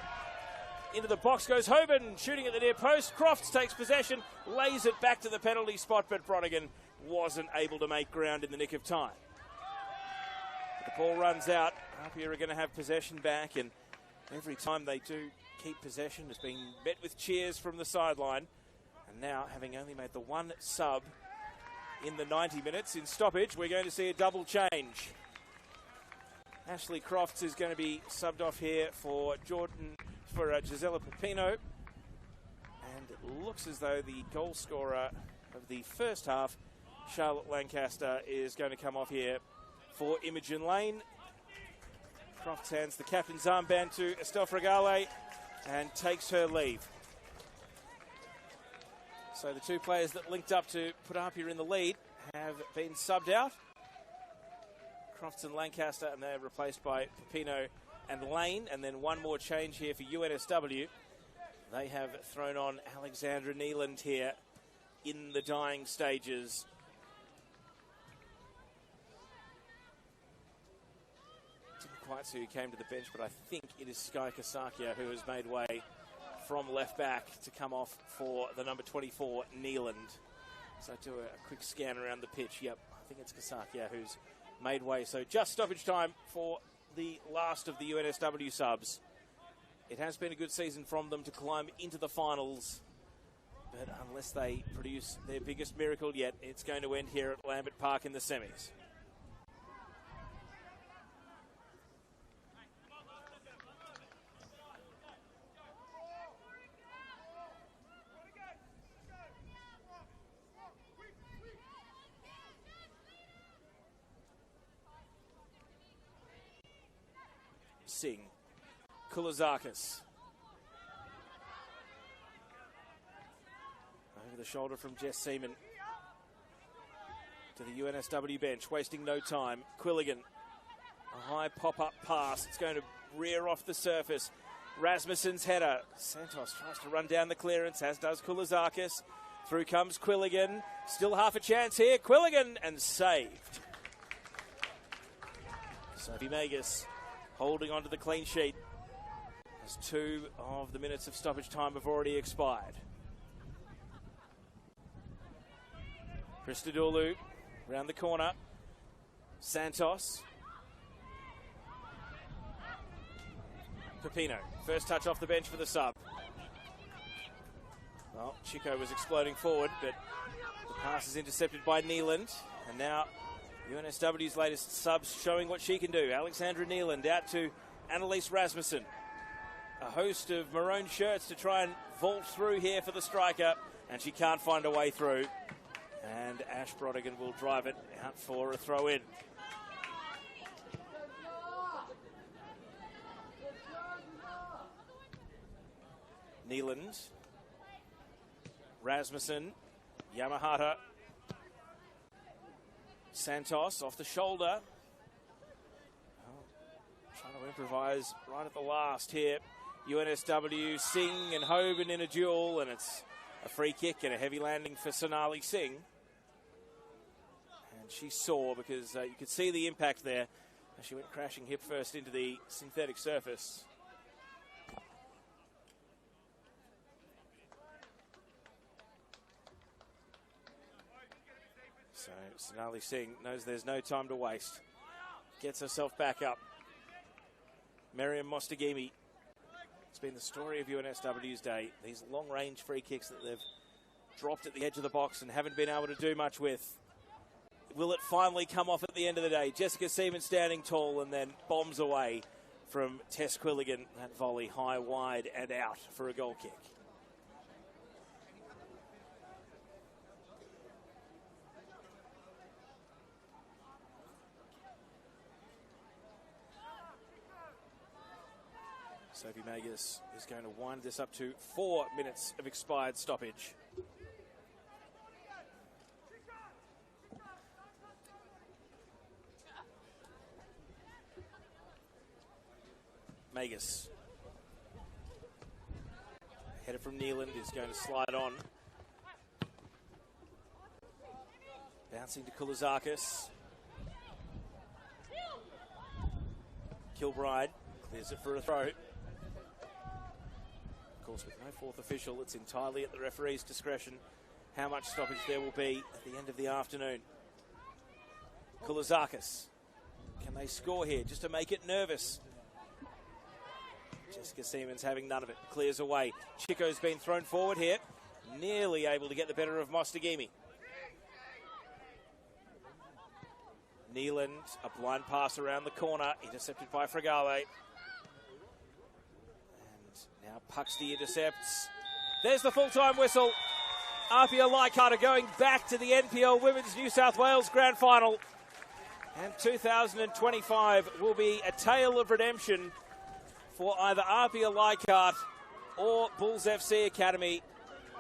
[SPEAKER 1] Into the box goes Hoban, shooting at the near post. Crofts takes possession, lays it back to the penalty spot, but Brodigan wasn't able to make ground in the nick of time. But the ball runs out. APIA are going to have possession back, and every time they do keep possession, it's being met with cheers from the sideline. And now, having only made the one sub in the 90 minutes in stoppage, we're going to see a double change. Ashley Crofts is going to be subbed off here for Gisela Pepino, and it looks as though the goal scorer of the first half, Charlotte Lancaster, is going to come off here for Imogen Lane. Crofts hands the captain's armband to Estelle Fregale and takes her leave. So the two players that linked up to put APIA in the lead have been subbed out. Crofts and Lancaster, and they're replaced by Pepino and Lane, and then one more change here for UNSW. They have thrown on Alexandra Neeland here in the dying stages. Didn't quite see who came to the bench, but I think it is Sky Kasakia who has made way from left back to come off for the number 24, Neeland. So do a quick scan around the pitch. Yep, I think it's Kasakia who's made way. So just stoppage time for the last of the UNSW subs. It has been a good season from them to climb into the finals, but unless they produce their biggest miracle yet, it's going to end here at Lambert Park in the semis. Singh, Kulizakis. Over the shoulder from Jess Seaman to the UNSW bench, wasting no time. Quilligan, a high pop-up pass. It's going to rear off the surface. Rasmussen's header. Santos tries to run down the clearance, as does Kulizakis. Through comes Quilligan. Still half a chance here. Quilligan, and saved. Sophie Magus holding onto the clean sheet as 2 of the minutes of stoppage time have already expired. Christodoulou round the corner. Santos. Pepino, first touch off the bench for the sub. Well, Chico was exploding forward, but the pass is intercepted by Neeland. And now UNSW's latest subs showing what she can do. Alexandra Neeland out to Annalise Rasmussen. A host of maroon shirts to try and vault through here for the striker, and she can't find a way through. And Ash Brodigan will drive it out for a throw in. Neeland, Rasmussen, Yamahata, Santos off the shoulder. Trying to improvise right at the last here. UNSW, Singh and Hoban in a duel, and it's a free kick and a heavy landing for Sonali Singh. And she saw, because you could see the impact there as she went crashing hip first into the synthetic surface. So Sonali Singh knows there's no time to waste. Gets herself back up. Miriam Mostagimi. It's been the story of UNSW's day. These long-range free kicks that they've dropped at the edge of the box and haven't been able to do much with. Will it finally come off at the end of the day? Jessica Seaman standing tall and then bombs away from Tess Quilligan. That volley high, wide and out for a goal kick. Sophie Magus is going to wind this up to 4 minutes of expired stoppage. Magus. Header from Neeland is going to slide on. Bouncing to Kulizakis. Kilbride clears it for a throw. Of course, with no fourth official, it's entirely at the referee's discretion how much stoppage there will be at the end of the afternoon. Kulizakis. Can they score here just to make it nervous? Jessica Seaman's having none of it. Clears away. Chico's been thrown forward here. Nearly able to get the better of Mostagimi. Neeland, a blind pass around the corner, intercepted by Fragawe. Now Puxty intercepts. There's the full-time whistle. APIA Leichhardt are going back to the NPL Women's New South Wales Grand Final. And 2025 will be a tale of redemption for either APIA Leichhardt or Bulls FC Academy.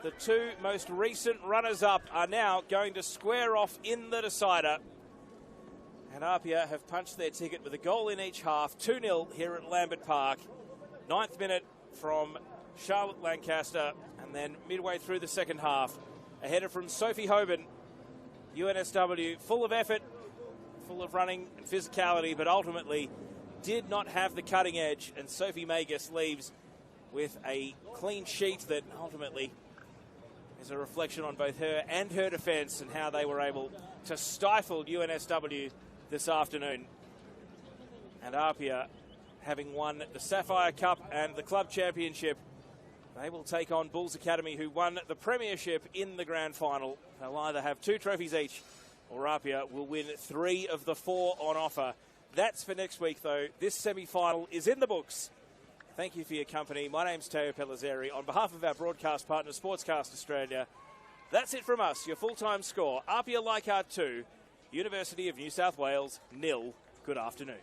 [SPEAKER 1] The 2 most recent runners-up are now going to square off in the decider. And APIA have punched their ticket with a goal in each half. 2-0 here at Lambert Park. 9th minute from Charlotte Lancaster, and then midway through the second half, a header from Sophie Hoban. UNSW full of effort, full of running and physicality, but ultimately did not have the cutting edge, and Sophie Magus leaves with a clean sheet that ultimately is a reflection on both her and her defence and how they were able to stifle UNSW this afternoon. And APIA, having won the Sapphire Cup and the Club Championship, they will take on Bulls Academy, who won the Premiership in the grand final. They'll either have 2 trophies each, or APIA will win 3 of the 4 on offer. That's for next week, though. This semi-final is in the books. Thank you for your company. My name's Teo Pellizzeri. On behalf of our broadcast partner, Sportscast Australia, that's it from us. Your full-time score, APIA Leichhardt 2, University of New South Wales 0. Good afternoon.